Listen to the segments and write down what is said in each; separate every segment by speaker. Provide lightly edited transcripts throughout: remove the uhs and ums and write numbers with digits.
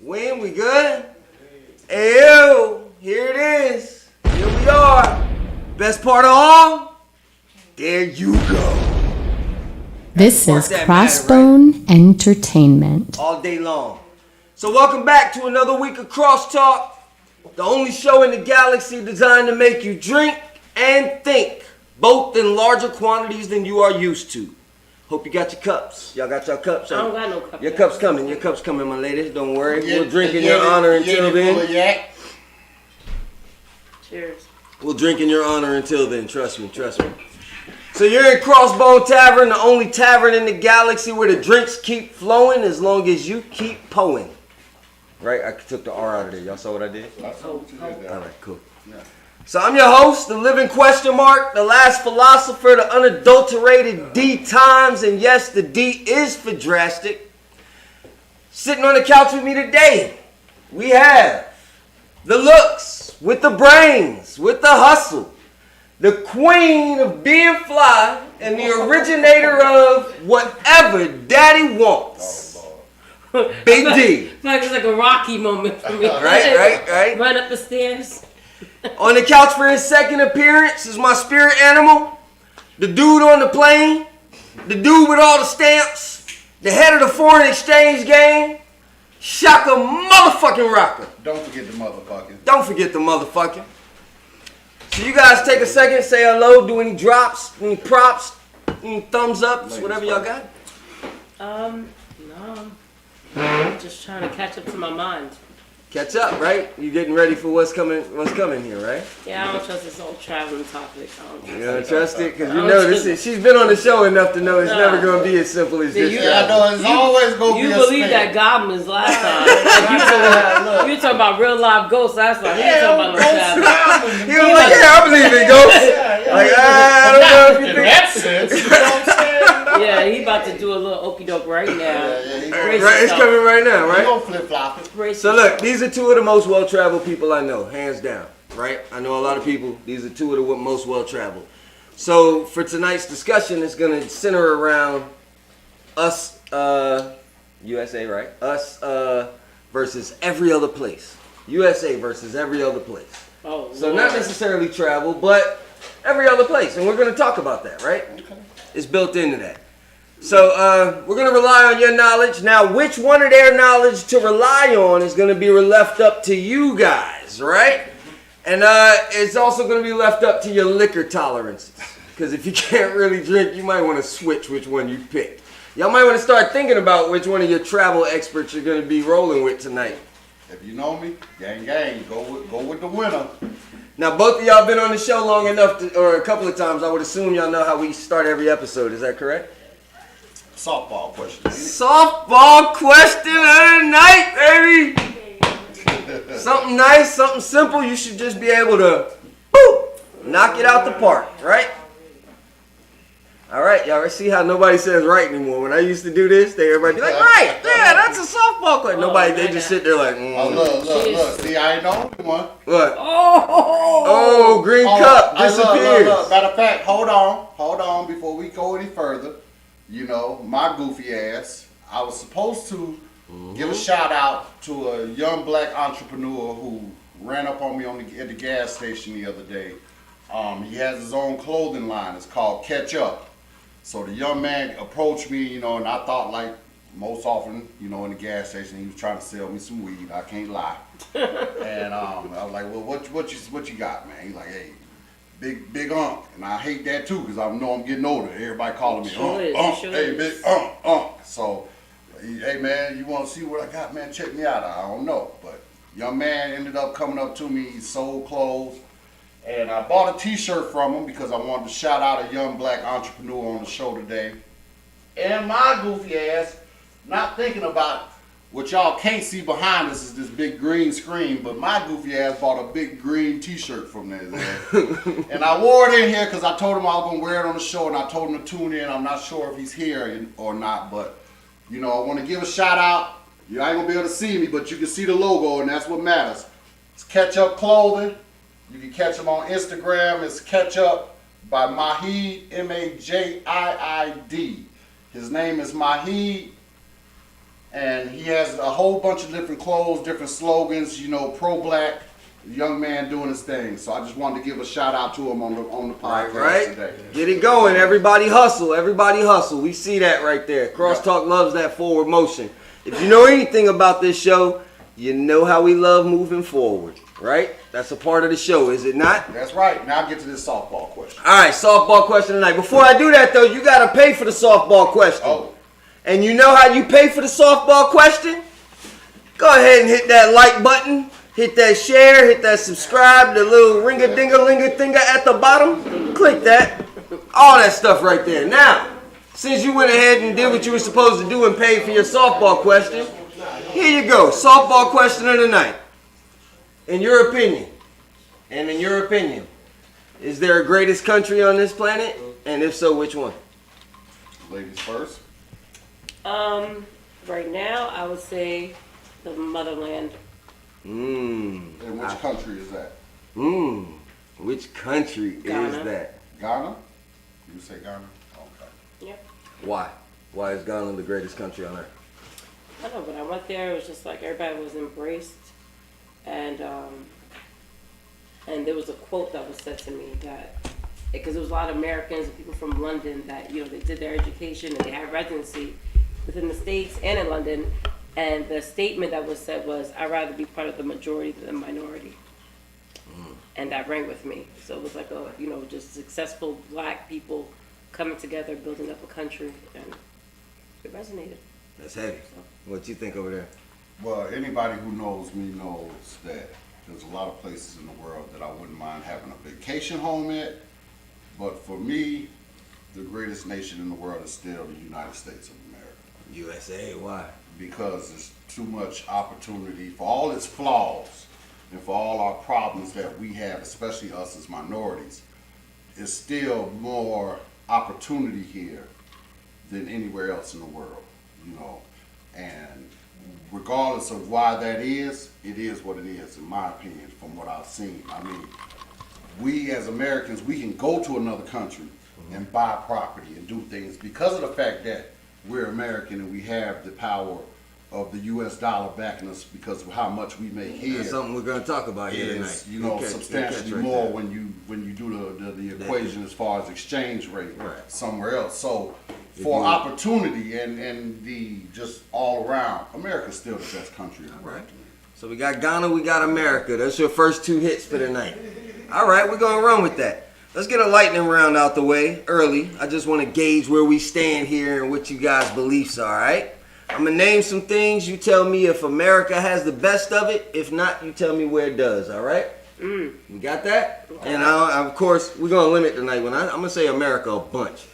Speaker 1: When we good? Ayo, here it is. Here we are. Best part of all, there you go.
Speaker 2: This is Croxxbone Entertainment.
Speaker 1: All day long. So welcome back to another week of Croxxtalk, the only show in the galaxy designed to make you drink and think, both in larger quantities than you are used to. Hope you got your cups. Y'all got your cups?
Speaker 3: I don't got no cups.
Speaker 1: Your cup's coming. Your cup's coming, my ladies. Don't worry. We'll drink in your honor until then.
Speaker 3: Cheers.
Speaker 1: We'll drink in your honor until then. Trust me. So you're in Croxxbone Tavern, the only tavern in the galaxy where the drinks keep flowing as long as you keep poing. Right? I took the R out of there. Y'all saw what I did? All right, cool. Yeah. So I'm your host, the living question mark, the last philosopher, the unadulterated D Tymz, and yes, the D is for drastic. Sitting on the couch with me today, we have the looks, with the brains, with the hustle, the queen of being fly, and the originator of whatever daddy wants. Big D.
Speaker 3: Like it's like a Rocky moment for me.
Speaker 1: Right.
Speaker 3: Run up the stairs.
Speaker 1: On the couch for his second appearance is my spirit animal, the dude on the plane, the dude with all the stamps, the head of the foreign exchange game, Shaka motherfucking Rocker.
Speaker 4: Don't forget the motherfucking.
Speaker 1: Don't forget the motherfucking. So you guys take a second, say hello, do any drops, any props, any thumbs ups, whatever y'all got.
Speaker 3: No. I'm just trying to catch up to my mind.
Speaker 1: Catch up, right? You getting ready for what's coming here, right?
Speaker 3: Yeah, I don't trust this whole traveling topic.
Speaker 1: You don't trust it? Because you know she's been on the show enough to know it's never going to be as simple as this.
Speaker 4: I know it's always going to be
Speaker 3: You
Speaker 4: a
Speaker 3: believe
Speaker 4: spin.
Speaker 3: that goblins last time. You talking about real live ghosts last time. You talking about no traveling.
Speaker 1: He was like, yeah, I believe in ghosts. Like, I don't know if you think.
Speaker 4: In that sense, you know what I'm saying?
Speaker 3: Yeah, he about to do a little okey doke right now.
Speaker 1: Right, it's coming right now, right?
Speaker 4: You don't flip-flop it.
Speaker 1: So look, these are two of the most well-traveled people I know, hands down, right? I know a lot of people. These are two of the most well-traveled. So for tonight's discussion, it's going to center around us, USA, right? Us versus every other place. USA versus every other place.
Speaker 3: Oh,
Speaker 1: so not necessarily travel, but every other place. And we're going to talk about that, right?
Speaker 4: Okay.
Speaker 1: It's built into that. So we're going to rely on your knowledge. Now, which one of their knowledge to rely on is going to be left up to you guys, right? And it's also going to be left up to your liquor tolerances. Because if you can't really drink, you might want to switch which one you picked. Y'all might want to start thinking about which one of your travel experts you're going to be rolling with tonight.
Speaker 4: If you know me, gang, go with the winner.
Speaker 1: Now, both of y'all been on the show long enough, or a couple of times, I would assume y'all know how we start every episode. Is that correct?
Speaker 4: Softball question.
Speaker 1: Softball question of the night, baby. Something nice, something simple. You should just be able to, boop, knock it out the park, right? All right, y'all see how nobody says right anymore. When I used to do this, everybody be like, right, yeah, that's a softball question. Nobody, they just sit there like,
Speaker 4: Oh, look. See, I ain't the only one.
Speaker 1: What?
Speaker 3: Oh,
Speaker 1: green cup disappears.
Speaker 4: Look. Matter of fact, hold on, before we go any further. You know, my goofy ass, I was supposed to give a shout out to a young black entrepreneur who ran up on me at the gas station the other day. He has his own clothing line. It's called Catch Up. So the young man approached me, you know, and I thought, like most often, you know, in the gas station, he was trying to sell me some weed. I can't lie. And I was like, well, what you got, man? He's like, hey, big unk. And I hate that too, because I know I'm getting older. Everybody calling me unk. Hey, big unk. So, hey, man, you want to see what I got, man? Check me out. I don't know. But young man ended up coming up to me. He sold clothes. And I bought a t-shirt from him because I wanted to shout out a young black entrepreneur on the show today. And my goofy ass, not thinking about what y'all can't see behind us is this big green screen, but my goofy ass bought a big green t-shirt from there. And I wore it in here because I told him I was going to wear it on the show, and I told him to tune in. I'm not sure if he's here or not, but, you know, I want to give a shout out. You ain't going to be able to see me, but you can see the logo, and that's what matters. It's Catch Up Clothing. You can catch him on Instagram. It's Catch Up by Mahid, Majiid. His name is Mahid, And he has a whole bunch of different clothes, different slogans, you know, pro-black, young man doing his thing. So I just wanted to give a shout out to him on the podcast today.
Speaker 1: Get it going. Everybody hustle. Everybody hustle. We see that right there. Croxxtalk loves that forward motion. If you know anything about this show, you know how we love moving forward, right? That's a part of the show, is it not?
Speaker 4: That's right. Now get to this softball question.
Speaker 1: All right, softball question tonight. Before I do that, though, you got to pay for the softball question.
Speaker 4: Oh.
Speaker 1: And you know how you pay for the softball question? Go ahead and hit that like button. Hit that share, hit that subscribe, the little ring-a-ding-a-ling-a-thinger at the bottom. Click that. All that stuff right there. Now, since you went ahead and did what you were supposed to do and paid for your softball question, here you go. Softball question of the night. In your opinion, is there a greatest country on this planet? And if so, which one?
Speaker 4: Ladies first.
Speaker 3: Right now, I would say the motherland.
Speaker 4: And which country is that?
Speaker 1: Which country
Speaker 3: Ghana.
Speaker 1: is that?
Speaker 4: Ghana? You say Ghana? Okay.
Speaker 3: Yep.
Speaker 1: Why? Why is Ghana the greatest country on earth?
Speaker 3: I don't know, when I went there, it was just like everybody was embraced, and there was a quote that was said to me that, because there was a lot of Americans and people from London that, you know, they did their education and they had residency within the States and in London, and the statement that was said was, I'd rather be part of the majority than the minority. And that rang with me. So it was like a, you know, just successful black people coming together, building up a country, and it resonated.
Speaker 1: That's heavy. What you think over there?
Speaker 4: Well, anybody who knows me knows that there's a lot of places in the world that I wouldn't mind having a vacation home at. But for me, the greatest nation in the world is still the United States of America.
Speaker 1: USA, why?
Speaker 4: Because there's too much opportunity for all its flaws and for all our problems that we have, especially us as minorities. There's still more opportunity here than anywhere else in the world, you know. And regardless of why that is, it is what it is, in my opinion, from what I've seen. I mean, we as Americans, we can go to another country and buy property and do things because of the fact that we're American and we have the power of the U.S. dollar backing us because of how much we make here.
Speaker 1: That's something we're going to talk about here tonight.
Speaker 4: Is, you know, substantially more when you do the equation as far as exchange rate somewhere else. So for opportunity and the just all around, America's still the best country in the world.
Speaker 1: So we got Ghana, we got America. That's your first two hits for the night. All right, we're going to run with that. Let's get a lightning round out the way early. I just want to gauge where we stand here and what you guys' beliefs are, all right? I'm going to name some things. You tell me if America has the best of it. If not, you tell me where it does, all right? You got that? And of course, we're going to limit tonight. I'm going to say America a bunch.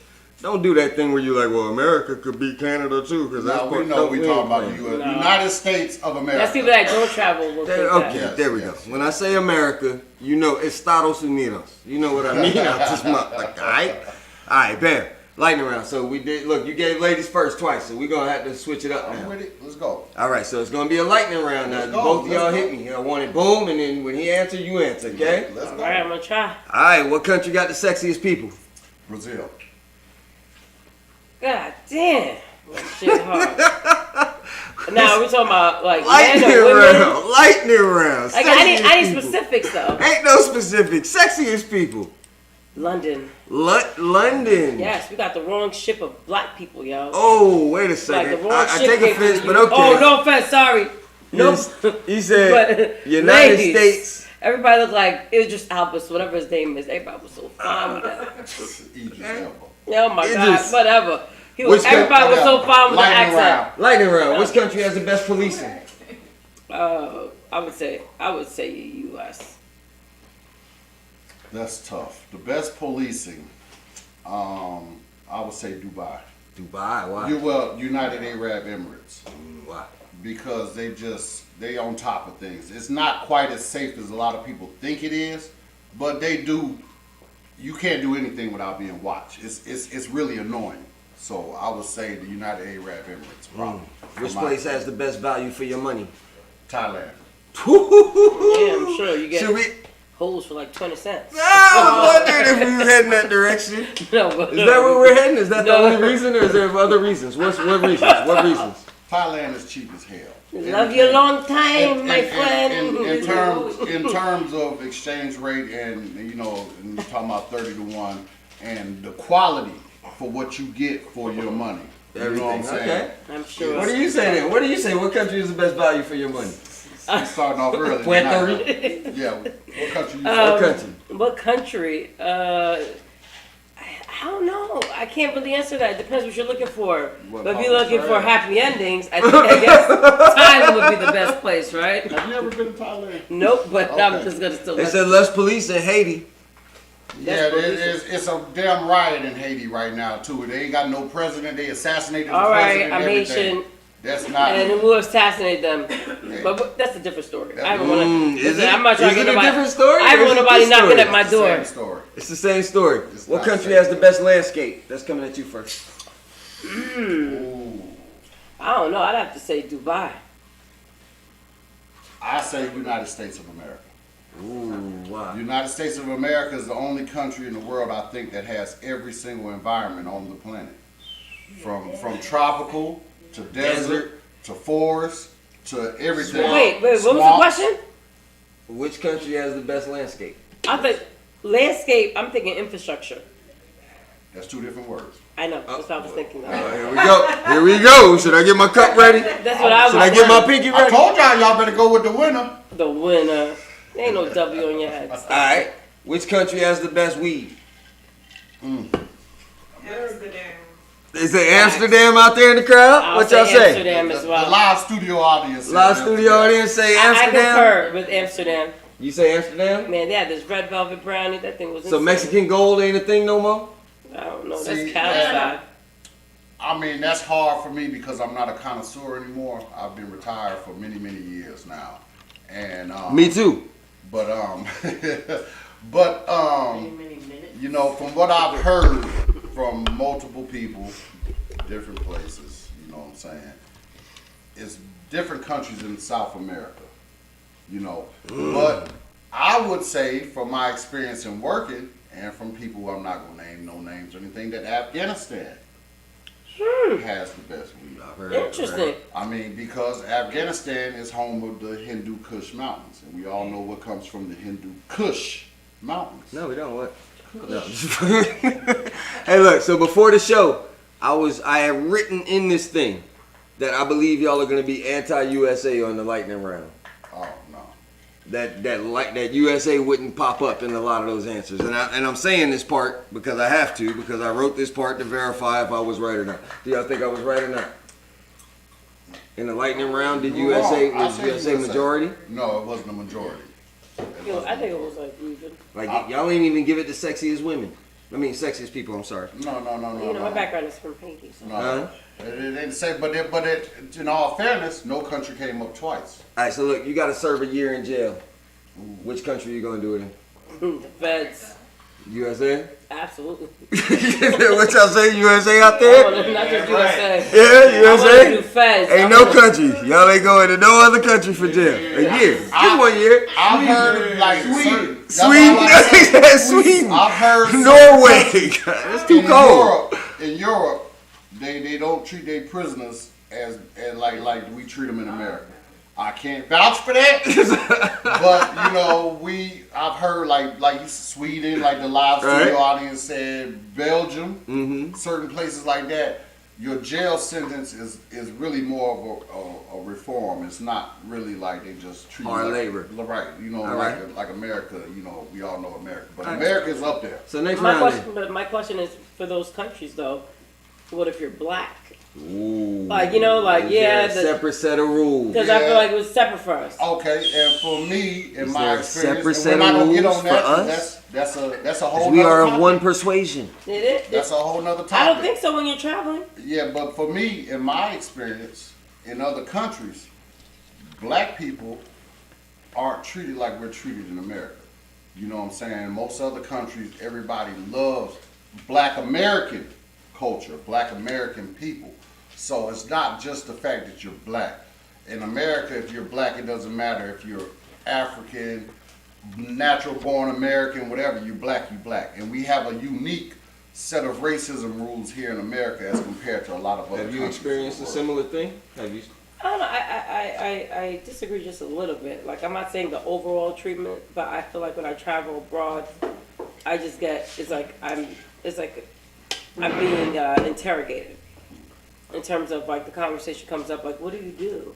Speaker 1: Don't do that thing where you're like, well, America could beat Canada too. Because
Speaker 4: we know we're talking about the United States of America.
Speaker 3: That's people that don't travel will think
Speaker 1: okay,
Speaker 3: that.
Speaker 1: there we go. When I say America, you know, Estados Unidos. You know what I mean? Out this month. Like, all right? All right, bam. Lightning round. So we did, look, you gave ladies first twice, so we're going to have to switch it up now.
Speaker 4: I'm with it. Let's go.
Speaker 1: All right, so it's going to be a lightning round now. Both of y'all hit me. I want it boom, and then when he answers, you answer, okay?
Speaker 4: Let's go.
Speaker 3: All right, I'm going to try.
Speaker 1: All right, what country got the sexiest people?
Speaker 4: Brazil.
Speaker 3: God damn. That shit hard. Now, we're talking about, like,
Speaker 1: Lightning
Speaker 3: men or women?
Speaker 1: round. Lightning round.
Speaker 3: Like, I need
Speaker 1: Sexiest
Speaker 3: specifics, though.
Speaker 1: people. Ain't no specifics. Sexiest people.
Speaker 3: London.
Speaker 1: London.
Speaker 3: Yes, we got the wrong ship of black people, yo.
Speaker 1: Oh, wait a
Speaker 3: Like,
Speaker 1: second.
Speaker 3: the wrong
Speaker 1: I
Speaker 3: ship
Speaker 1: take
Speaker 3: came
Speaker 1: offense,
Speaker 3: from
Speaker 1: but
Speaker 3: the
Speaker 1: okay.
Speaker 3: Oh, no offense, sorry. No.
Speaker 1: He said
Speaker 3: But,
Speaker 1: United
Speaker 3: ladies,
Speaker 1: States.
Speaker 3: Everybody looked like Idris Albus, whatever his name is. Everybody was so fine with that.
Speaker 4: Idris Elba.
Speaker 3: Oh my
Speaker 1: Idris.
Speaker 3: God, whatever.
Speaker 1: Everybody
Speaker 3: was so fine with the
Speaker 4: Lightning
Speaker 3: accent.
Speaker 4: round.
Speaker 1: Lightning round. Which country has the best policing?
Speaker 3: I would say U.S.
Speaker 4: That's tough. The best policing, I would say Dubai.
Speaker 1: Dubai. Why?
Speaker 4: United Arab Emirates.
Speaker 1: Why?
Speaker 4: Because they on top of things. It's not quite as safe as a lot of people think it is, but they do. You can't do anything without being watched. It's really annoying. So I would say the United Arab Emirates. Probably.
Speaker 1: Which place has the best value for your money?
Speaker 4: Thailand.
Speaker 3: Yeah, I'm sure you get
Speaker 1: Should we?
Speaker 3: holes for like 20 cents.
Speaker 1: I was wondering if we was heading that direction.
Speaker 3: No, but
Speaker 1: Is that where we're heading? Is that the only reason, or is there other reasons? What reasons? What reasons?
Speaker 4: Thailand is cheap as hell.
Speaker 3: Love you a long time, my friend.
Speaker 4: In terms of exchange rate and and you're talking about 30 to 1 and the quality for what you get for your money. You know what I'm saying?
Speaker 1: Okay.
Speaker 3: I'm sure.
Speaker 1: What do you say then? What do you say? What country is the best value for your money?
Speaker 4: We're starting off early.
Speaker 1: Puerto Rico?
Speaker 4: Yeah. What country you
Speaker 1: What country?
Speaker 3: What country? I don't know. I can't really answer that. It depends what you're looking for.
Speaker 4: What
Speaker 3: But if
Speaker 4: part
Speaker 3: you're
Speaker 4: of
Speaker 3: looking for
Speaker 4: Thailand?
Speaker 3: happy endings, I guess Thailand would be the best place, right?
Speaker 4: Have you ever been to Thailand?
Speaker 3: Nope, but I'm
Speaker 4: Okay.
Speaker 3: just gonna still.
Speaker 1: They
Speaker 3: let
Speaker 1: said less police in Haiti.
Speaker 4: Yeah, it's a damn riot in Haiti right now too. They ain't got no president. They assassinated the
Speaker 3: All right,
Speaker 4: president.
Speaker 3: I'm
Speaker 4: and everything.
Speaker 3: Haitian,
Speaker 4: That's not.
Speaker 3: and who assassinated them? But that's a different story. I haven't want to.
Speaker 1: Is it?
Speaker 3: I'm not trying
Speaker 1: Is
Speaker 3: to
Speaker 1: it
Speaker 3: get
Speaker 1: a
Speaker 3: nobody.
Speaker 1: different story?
Speaker 3: I haven't
Speaker 1: or
Speaker 3: want
Speaker 1: is it
Speaker 3: nobody
Speaker 1: this
Speaker 3: knocking
Speaker 1: story?
Speaker 3: at my
Speaker 4: It's the
Speaker 3: door.
Speaker 4: same story.
Speaker 1: It's the same story.
Speaker 4: It's
Speaker 1: What
Speaker 4: not
Speaker 1: country
Speaker 4: the
Speaker 1: has
Speaker 4: same.
Speaker 1: the best landscape? That's coming at you first.
Speaker 4: Ooh.
Speaker 3: I don't know. I'd have to say Dubai.
Speaker 4: I say United States of America.
Speaker 1: Ooh, wow.
Speaker 4: United States of America is the only country in the world I think that has every single environment on the planet, from tropical to desert to forest to everything.
Speaker 3: Wait, what was the
Speaker 4: Swamps.
Speaker 3: question?
Speaker 1: Which country has the best landscape?
Speaker 3: I think landscape. I'm thinking infrastructure.
Speaker 4: That's two different words.
Speaker 3: I know. That's what I was thinking.
Speaker 1: Here we go. Here we go. Should I get my cup ready?
Speaker 3: That's what I was.
Speaker 1: Should I get my pinky
Speaker 4: I
Speaker 1: ready?
Speaker 4: told y'all better go with the winner.
Speaker 3: The winner. There ain't no W on your head.
Speaker 1: All right. Which country has the best weed?
Speaker 5: Amsterdam.
Speaker 1: Is it Amsterdam out there in the crowd?
Speaker 3: I'll
Speaker 1: What y'all say?
Speaker 3: Amsterdam as
Speaker 4: The
Speaker 3: well.
Speaker 4: live studio audience. says
Speaker 1: Live
Speaker 4: that.
Speaker 1: studio audience say
Speaker 3: I
Speaker 1: Amsterdam.
Speaker 3: concur with Amsterdam.
Speaker 1: You say Amsterdam?
Speaker 3: Man, they had this red velvet brownie. That thing was
Speaker 1: So
Speaker 3: insane.
Speaker 1: Mexican gold ain't a thing no more?
Speaker 3: I don't know.
Speaker 4: See,
Speaker 3: That's Cali
Speaker 4: I mean, that's hard for me because I'm not a connoisseur anymore. I've been retired for many, many years now. And
Speaker 1: Me too.
Speaker 4: But you know, from what I've heard from multiple people, different places, you know what I'm saying, it's different countries in South America, you know. But I would say, from my experience in working, and from people I'm not gonna name no names or anything, that Afghanistan has the best weed.
Speaker 3: Interesting.
Speaker 4: I mean, because Afghanistan is home of the Hindu Kush Mountains, and we all know what comes from the Hindu Kush Mountains.
Speaker 1: No, we don't. What? No. Hey, look. So before the show, I had written in this thing that I believe y'all are gonna be anti-USA on the lightning round.
Speaker 4: Oh no.
Speaker 1: That USA wouldn't pop up in a lot of those answers, and I'm saying this part because I have to, because I wrote this part to verify if I was right or not. Do y'all think I was right or not? In the lightning round, did
Speaker 4: You're wrong.
Speaker 1: USA
Speaker 4: I
Speaker 1: was
Speaker 4: say
Speaker 1: USA
Speaker 4: USA.
Speaker 1: majority?
Speaker 4: No, it wasn't a majority.
Speaker 3: Yo, I think it was like even.
Speaker 1: Like y'all ain't even give it the sexiest women. I mean, sexiest people. I'm sorry.
Speaker 4: No.
Speaker 3: You know, my background is from Haiti. So.
Speaker 4: No.
Speaker 1: Huh?
Speaker 4: It didn't say, but in all fairness, no country came up twice.
Speaker 1: All right, so look, you got to serve a year in jail. Which country you gonna do it in?
Speaker 3: The feds.
Speaker 1: USA?
Speaker 3: Absolutely.
Speaker 1: What y'all say? USA out
Speaker 3: I
Speaker 1: there?
Speaker 3: wanna, not just USA.
Speaker 1: Yeah,
Speaker 3: I want to do
Speaker 1: USA.
Speaker 3: feds.
Speaker 1: Ain't no country. Y'all ain't going to no other country for jail. A year. Just 1 year.
Speaker 4: I've heard like Sweden.
Speaker 1: Sweden. Sweden.
Speaker 4: I've heard
Speaker 1: Norway. It's too cold.
Speaker 4: In Europe, they don't treat their prisoners as like we treat them in America. I can't vouch for that, but you know, I've heard like Sweden, like the live studio audience said, Belgium, certain places like that. Your jail sentence is really more of a reform. It's not really like they just treat
Speaker 1: Hard
Speaker 4: you like,
Speaker 1: labor.
Speaker 4: right? You know,
Speaker 1: All
Speaker 4: like America. You know, we all know America, but America's up there.
Speaker 1: So next
Speaker 3: My
Speaker 1: round.
Speaker 3: question, but my question is for those countries though. What if you're black?
Speaker 1: Ooh.
Speaker 3: Like you know, like
Speaker 1: Is
Speaker 3: yeah,
Speaker 1: there a separate set of rules.
Speaker 3: because I feel like it was separate for us.
Speaker 4: Okay, and for me, in
Speaker 1: Is
Speaker 4: my
Speaker 1: there a
Speaker 4: experience,
Speaker 1: separate
Speaker 4: and
Speaker 1: set
Speaker 4: we're not
Speaker 1: of
Speaker 4: gonna get
Speaker 1: rules
Speaker 4: on
Speaker 1: for
Speaker 4: that.
Speaker 1: us?
Speaker 4: That's a whole.
Speaker 1: 'Cause we
Speaker 4: nother
Speaker 1: are of
Speaker 4: topic.
Speaker 1: one persuasion.
Speaker 4: That's a whole nother topic.
Speaker 3: I don't think so when you're traveling.
Speaker 4: Yeah, but for me, in my experience, in other countries, black people aren't treated like we're treated in America. You know what I'm saying? Most other countries, everybody loves black American culture, black American people. So it's not just the fact that you're black. In America, if you're black, it doesn't matter if you're African, natural born American, whatever, you black, you black. And we have a unique set of racism rules here in America as compared to a lot of other countries.
Speaker 1: Have you experienced a similar thing? Have you?
Speaker 3: I don't know. I disagree just a little bit. Like, I'm not saying the overall treatment, but I feel like when I travel abroad, I just get I'm being interrogated in terms of like the conversation comes up like, what do you do?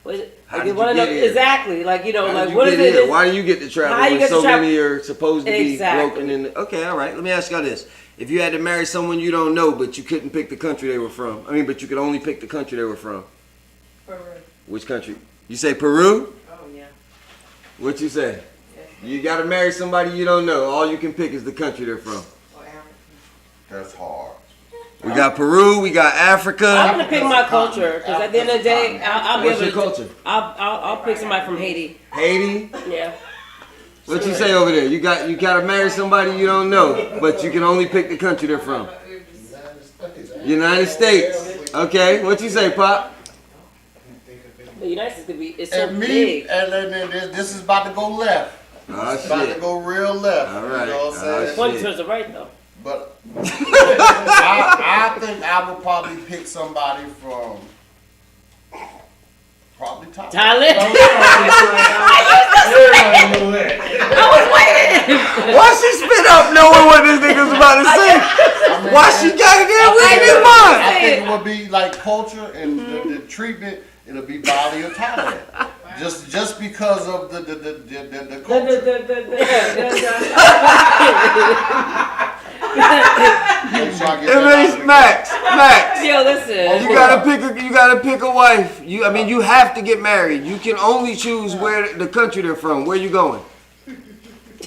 Speaker 3: What is it?
Speaker 1: How
Speaker 3: Like,
Speaker 1: did
Speaker 3: you want to
Speaker 1: you
Speaker 3: know
Speaker 1: get here?
Speaker 3: exactly? Like, you know,
Speaker 1: How
Speaker 3: like
Speaker 1: did you
Speaker 3: what is
Speaker 1: get
Speaker 3: it?
Speaker 1: here? Why do you get to travel
Speaker 3: How you
Speaker 1: when
Speaker 3: get to
Speaker 1: so
Speaker 3: travel?
Speaker 1: many are supposed to be
Speaker 3: Exactly.
Speaker 1: broken in? Okay, all right. Let me ask y'all this: if you had to marry someone you don't know, but you couldn't pick the country they were from, but you could only pick the country they were from.
Speaker 3: Peru.
Speaker 1: Which country? You say Peru?
Speaker 3: Oh yeah.
Speaker 1: What you say? You got to marry somebody you don't know. All you can pick is the country they're from.
Speaker 4: That's hard.
Speaker 1: We got Peru. We got Africa.
Speaker 3: I'm gonna pick my culture because at the end of the day, I'll be
Speaker 1: What's
Speaker 3: able
Speaker 1: your
Speaker 3: to.
Speaker 1: culture?
Speaker 3: I'll pick somebody from Haiti.
Speaker 1: Haiti.
Speaker 3: Yeah.
Speaker 1: What you say over there? You got to marry somebody you don't know, but you can only pick the country they're from. United States. Okay. What you say, Pop?
Speaker 3: The United States could be. It's so
Speaker 4: And me,
Speaker 3: big.
Speaker 4: and this is about to go left.
Speaker 1: Oh
Speaker 4: It's about to
Speaker 1: shit.
Speaker 4: go real left.
Speaker 1: All right.
Speaker 4: You know what I'm saying?
Speaker 1: Oh,
Speaker 3: One
Speaker 1: shit.
Speaker 3: towards the right though.
Speaker 4: But I think I would probably pick somebody from probably Thailand.
Speaker 3: Thailand.
Speaker 1: Why she spit up knowing what this nigga's about to say? Why she got it there with his mind?
Speaker 4: I think it would be like culture and the treatment. It'll be Bali or Thailand. Just because of the culture.
Speaker 1: Max.
Speaker 3: Yo, listen.
Speaker 1: You gotta pick a wife. You have to get married. You can only choose where the country they're from. Where you going?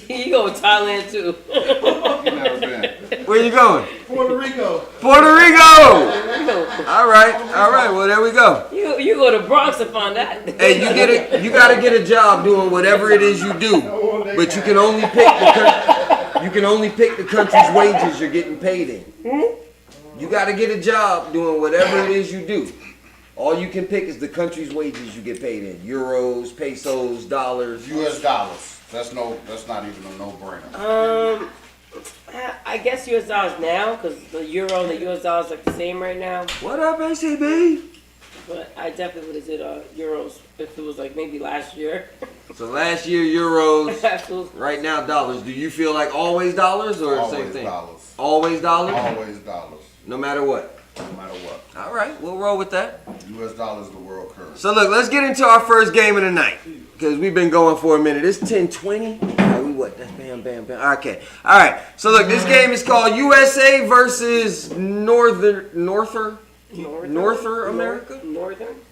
Speaker 3: You go to Thailand too.
Speaker 4: You never been.
Speaker 1: Where you going?
Speaker 5: Puerto Rico.
Speaker 1: Puerto Rico. All right. Well, there we go.
Speaker 3: You go to Bronx to find that.
Speaker 1: Hey, you gotta get a job doing whatever it is you do, but you can only pick the country's wages you're getting paid in. You gotta get a job doing whatever it is you do. All you can pick is the country's wages you get paid in: euros, pesos, dollars.
Speaker 4: U.S. dollars. That's not even a no-brainer.
Speaker 3: I guess US dollars now because the euro and the US dollar is like the same right now.
Speaker 1: What up, ACB?
Speaker 3: But I definitely would have did euros if it was like maybe last year.
Speaker 1: So last year euros,
Speaker 3: Absolutely.
Speaker 1: right now dollars. Do you feel like always dollars or the same
Speaker 4: Always
Speaker 1: thing?
Speaker 4: dollars.
Speaker 1: Always dollars?
Speaker 4: Always dollars.
Speaker 1: No matter what.
Speaker 4: No matter what.
Speaker 1: All right, we'll roll with that.
Speaker 4: U.S. dollars is the world currency.
Speaker 1: So look, let's get into our first game of the night because we've been going for a minute. It's 10:20. We what? That's bam. Okay. All right. So look, this game is called USA versus Norther America.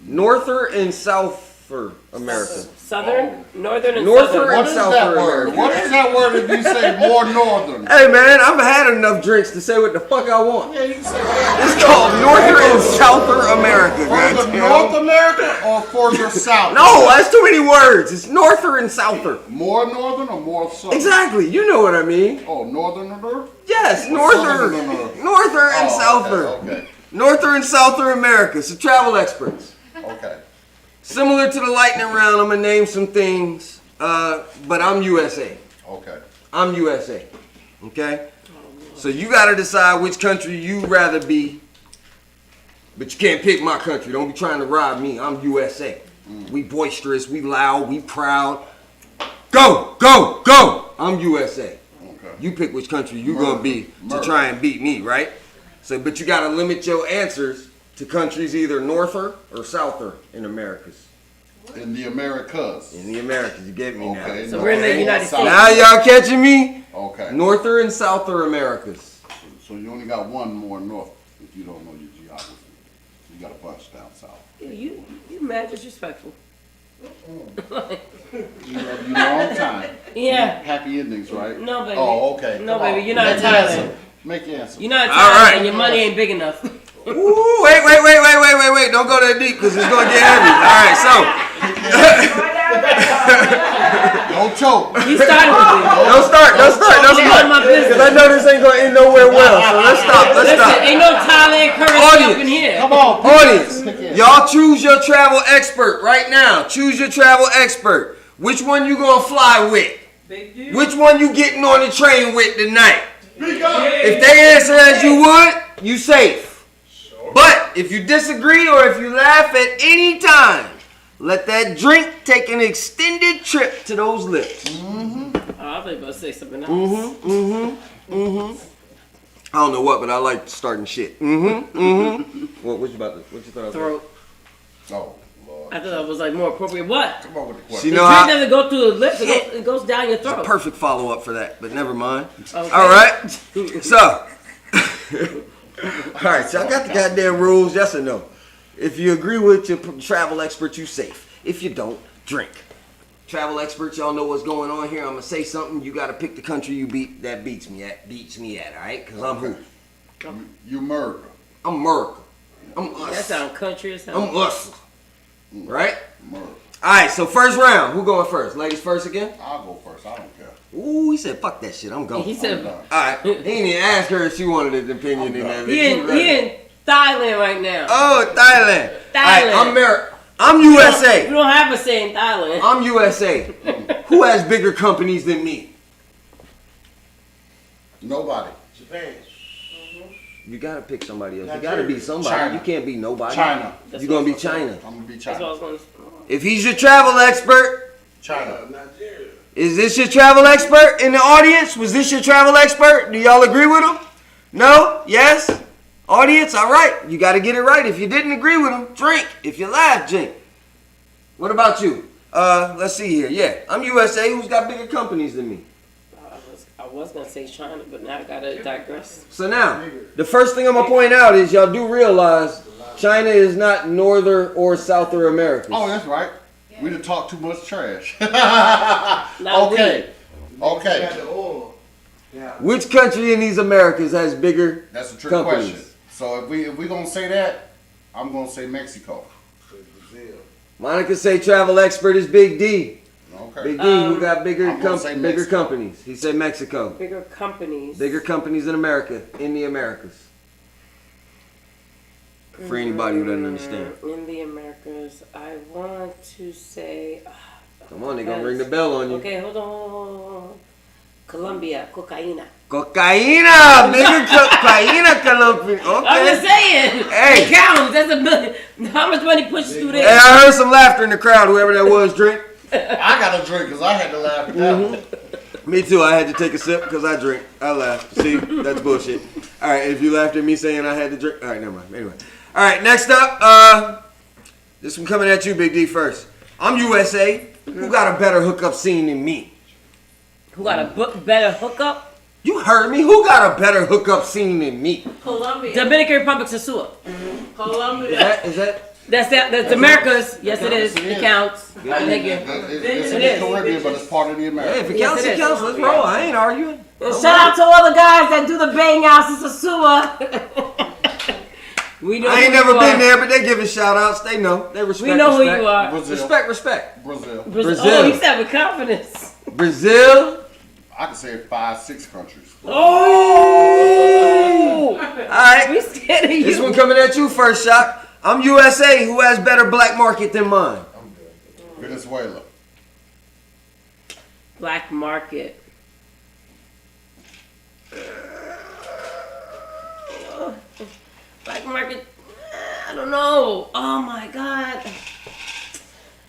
Speaker 1: Norther and Souther America.
Speaker 3: Southern, northern, and
Speaker 1: Norther
Speaker 3: southern.
Speaker 1: and
Speaker 4: What is
Speaker 1: South
Speaker 4: that word?
Speaker 1: America.
Speaker 4: What is that word if you say more northern?
Speaker 1: Hey man, I've had enough drinks to say what the fuck I want.
Speaker 4: Yeah, you can say that.
Speaker 1: It's called Norther and Souther America.
Speaker 4: Further
Speaker 1: goddamn.
Speaker 4: North America or further south?
Speaker 1: No, that's too many words. It's Norther and Souther.
Speaker 4: More northern or more southern?
Speaker 1: Exactly. You know what I mean.
Speaker 4: Oh, northern or north?
Speaker 1: Yes,
Speaker 4: Southern
Speaker 1: Norther and
Speaker 4: Oh,
Speaker 1: Souther.
Speaker 4: Okay.
Speaker 1: Norther and Souther America. So travel experts.
Speaker 4: Okay.
Speaker 1: Similar to the lightning round, I'm gonna name some things, but I'm USA.
Speaker 4: Okay.
Speaker 1: I'm USA. Okay? So you gotta decide which country you rather be, but you can't pick my country. Don't be trying to rob me. I'm USA. We boisterous, we loud, we proud. Go! I'm USA.
Speaker 4: Okay.
Speaker 1: You pick which country you gonna be to try and beat me, right? So, but you gotta limit your answers to countries either Norther or Souther in Americas.
Speaker 4: In the Americas.
Speaker 1: In the Americas, you get me
Speaker 4: Okay.
Speaker 1: now.
Speaker 3: So we're in the United States.
Speaker 1: Now y'all catching me?
Speaker 4: Okay.
Speaker 1: Norther and Souther Americas.
Speaker 4: So you only got one more north if you don't know your geography. You got a bunch down south.
Speaker 3: You mad disrespectful.
Speaker 4: You know on time.
Speaker 3: Yeah.
Speaker 4: Happy endings, right?
Speaker 3: No, baby.
Speaker 4: Oh, okay.
Speaker 3: No,
Speaker 4: Come on.
Speaker 3: baby, you're not in
Speaker 4: Make your
Speaker 3: Thailand.
Speaker 4: answer. Make your answer.
Speaker 3: You're not in
Speaker 1: All
Speaker 3: Thailand
Speaker 1: right.
Speaker 3: and your money ain't big enough.
Speaker 1: Ooh, wait. Don't go that deep because it's going to get heavy. All right, so.
Speaker 4: Don't choke.
Speaker 3: You started with me.
Speaker 1: Don't start.
Speaker 3: Get out of my business.
Speaker 1: Because I know this ain't going to end nowhere well. So let's stop.
Speaker 3: Listen, ain't no Thailand currency up in here.
Speaker 4: Come on.
Speaker 1: Audience, y'all choose your travel expert right now. Choose your travel expert. Which one you going to fly with? Which one you getting on the train with tonight? If they answer as you would, you safe. But if you disagree or if you laugh at any time, let that drink take an extended trip to those lips.
Speaker 3: Oh, I was about to say something else.
Speaker 1: I don't know what, but I like starting shit. What you about to? What you thought?
Speaker 3: Throat.
Speaker 4: Oh, Lord.
Speaker 3: I thought that was like more appropriate. What?
Speaker 4: Come on with the
Speaker 1: You
Speaker 4: question.
Speaker 1: know
Speaker 3: The drink
Speaker 1: how?
Speaker 3: doesn't go through the lips. It goes down your throat.
Speaker 1: Perfect follow up for that, but never mind.
Speaker 3: Okay.
Speaker 1: All right. So, all right. So I got the goddamn rules. Yes or no? If you agree with your travel expert, you safe. If you don't, drink. Travel experts, y'all know what's going on here. I'm gonna say something. You gotta pick the country you beats me at. All right? Cause I'm who?
Speaker 4: You murder.
Speaker 1: I'm America. I'm
Speaker 3: That
Speaker 1: us.
Speaker 3: sounds country as hell.
Speaker 1: I'm us. Right?
Speaker 4: Murder.
Speaker 1: All right. So first round. Who going first? Ladies first again.
Speaker 4: I'll go first. I don't care.
Speaker 1: Ooh, he said, "Fuck that shit. I'm going."
Speaker 3: He said
Speaker 1: All right. He didn't even ask her if she wanted an opinion in that.
Speaker 3: he in Thailand right now.
Speaker 1: Oh, Thailand.
Speaker 3: Thailand.
Speaker 1: All right, I'm USA.
Speaker 3: We don't have a say in Thailand.
Speaker 1: I'm USA. Who has bigger companies than me?
Speaker 4: Nobody.
Speaker 5: Japan.
Speaker 1: You gotta pick somebody else. You gotta be somebody.
Speaker 4: China.
Speaker 1: You can't be nobody.
Speaker 4: China.
Speaker 1: You're gonna be China.
Speaker 4: I'm gonna be
Speaker 3: That's what I
Speaker 4: China.
Speaker 3: was going to
Speaker 1: If he's your travel expert,
Speaker 4: China.
Speaker 5: Nigeria.
Speaker 1: is this your travel expert in the audience? Was this your travel expert? Do y'all agree with him? No? Yes? Audience? All right. You got to get it right. If you didn't agree with him, drink. If you laugh, drink. What about you? Let's see here. Yeah, I'm USA. Who's got bigger companies than me?
Speaker 3: I was going to say China, but now I got to digress.
Speaker 1: So now, the first thing I'm going to point out is y'all do realize China is not Northern or South America.
Speaker 4: Oh, that's right. We done talked too much trash.
Speaker 3: Not
Speaker 4: Okay.
Speaker 5: Got
Speaker 4: Okay.
Speaker 5: the oil. Yeah.
Speaker 1: Which country in these Americas has bigger
Speaker 4: That's a trick
Speaker 1: companies?
Speaker 4: question. So if we gonna say that, I'm gonna say Mexico.
Speaker 5: Brazil.
Speaker 1: Monica say travel expert is Big D.
Speaker 4: Okay.
Speaker 1: Big D, who got bigger
Speaker 4: I'm gonna say
Speaker 1: bigger
Speaker 4: Mexico.
Speaker 1: companies? He said Mexico.
Speaker 3: Bigger companies.
Speaker 1: Bigger companies in America, in the Americas. For anybody who doesn't understand.
Speaker 3: In the Americas, I want to say.
Speaker 1: Come on, they gonna ring the bell on you.
Speaker 3: Okay, hold on. Colombia, cocaína.
Speaker 1: Cocaína! Bigger cocaína, Colombia.
Speaker 3: I'm just
Speaker 1: Okay.
Speaker 3: saying.
Speaker 1: Hey.
Speaker 3: It counts. That's a million. How much money pushes through
Speaker 1: Hey,
Speaker 3: there?
Speaker 1: I heard some laughter in the crowd, whoever that was, drink.
Speaker 4: I got a drink because I had to laugh at that one.
Speaker 1: Me too, I had to take a sip because I drink. I laughed. See, that's bullshit. All right, if you laughed at me saying I had to drink. All right, never mind. Anyway. All right, next up, this one coming at you, Big D, first. I'm USA. Who got a better hookup scene than me?
Speaker 3: Who got a better hookup?
Speaker 1: You heard me. Who got a better hookup scene than me?
Speaker 6: Colombia.
Speaker 3: Dominican Republic, Sasua.
Speaker 6: Colombia.
Speaker 1: Is that?
Speaker 3: That's Americas. Yes, it is. It counts. Thank you.
Speaker 4: It's in
Speaker 3: It is.
Speaker 4: the Caribbean, but it's part of the
Speaker 1: Hey,
Speaker 4: America.
Speaker 1: if it
Speaker 3: Yes,
Speaker 1: counts,
Speaker 3: it
Speaker 1: it
Speaker 3: is.
Speaker 1: counts. Let's roll. I ain't arguing.
Speaker 3: And shout out to all the guys that do the bang outs in Sasua. We know
Speaker 1: I ain't
Speaker 3: who
Speaker 1: never
Speaker 3: you
Speaker 1: been
Speaker 3: are.
Speaker 1: there, but they giving shout outs. They know. They respect.
Speaker 3: We know who
Speaker 1: respect.
Speaker 3: you are.
Speaker 4: Brazil.
Speaker 1: Respect.
Speaker 4: Brazil.
Speaker 3: Brazil.
Speaker 1: Brazil.
Speaker 3: Oh, he said with confidence.
Speaker 1: Brazil.
Speaker 4: I can say 5-6 countries.
Speaker 3: Oh!
Speaker 1: All right.
Speaker 3: We scared of you.
Speaker 1: This one coming at you first shot. I'm USA. Who has better black market than mine?
Speaker 4: Venezuela.
Speaker 3: Black market. Black market. I don't know. Oh my God.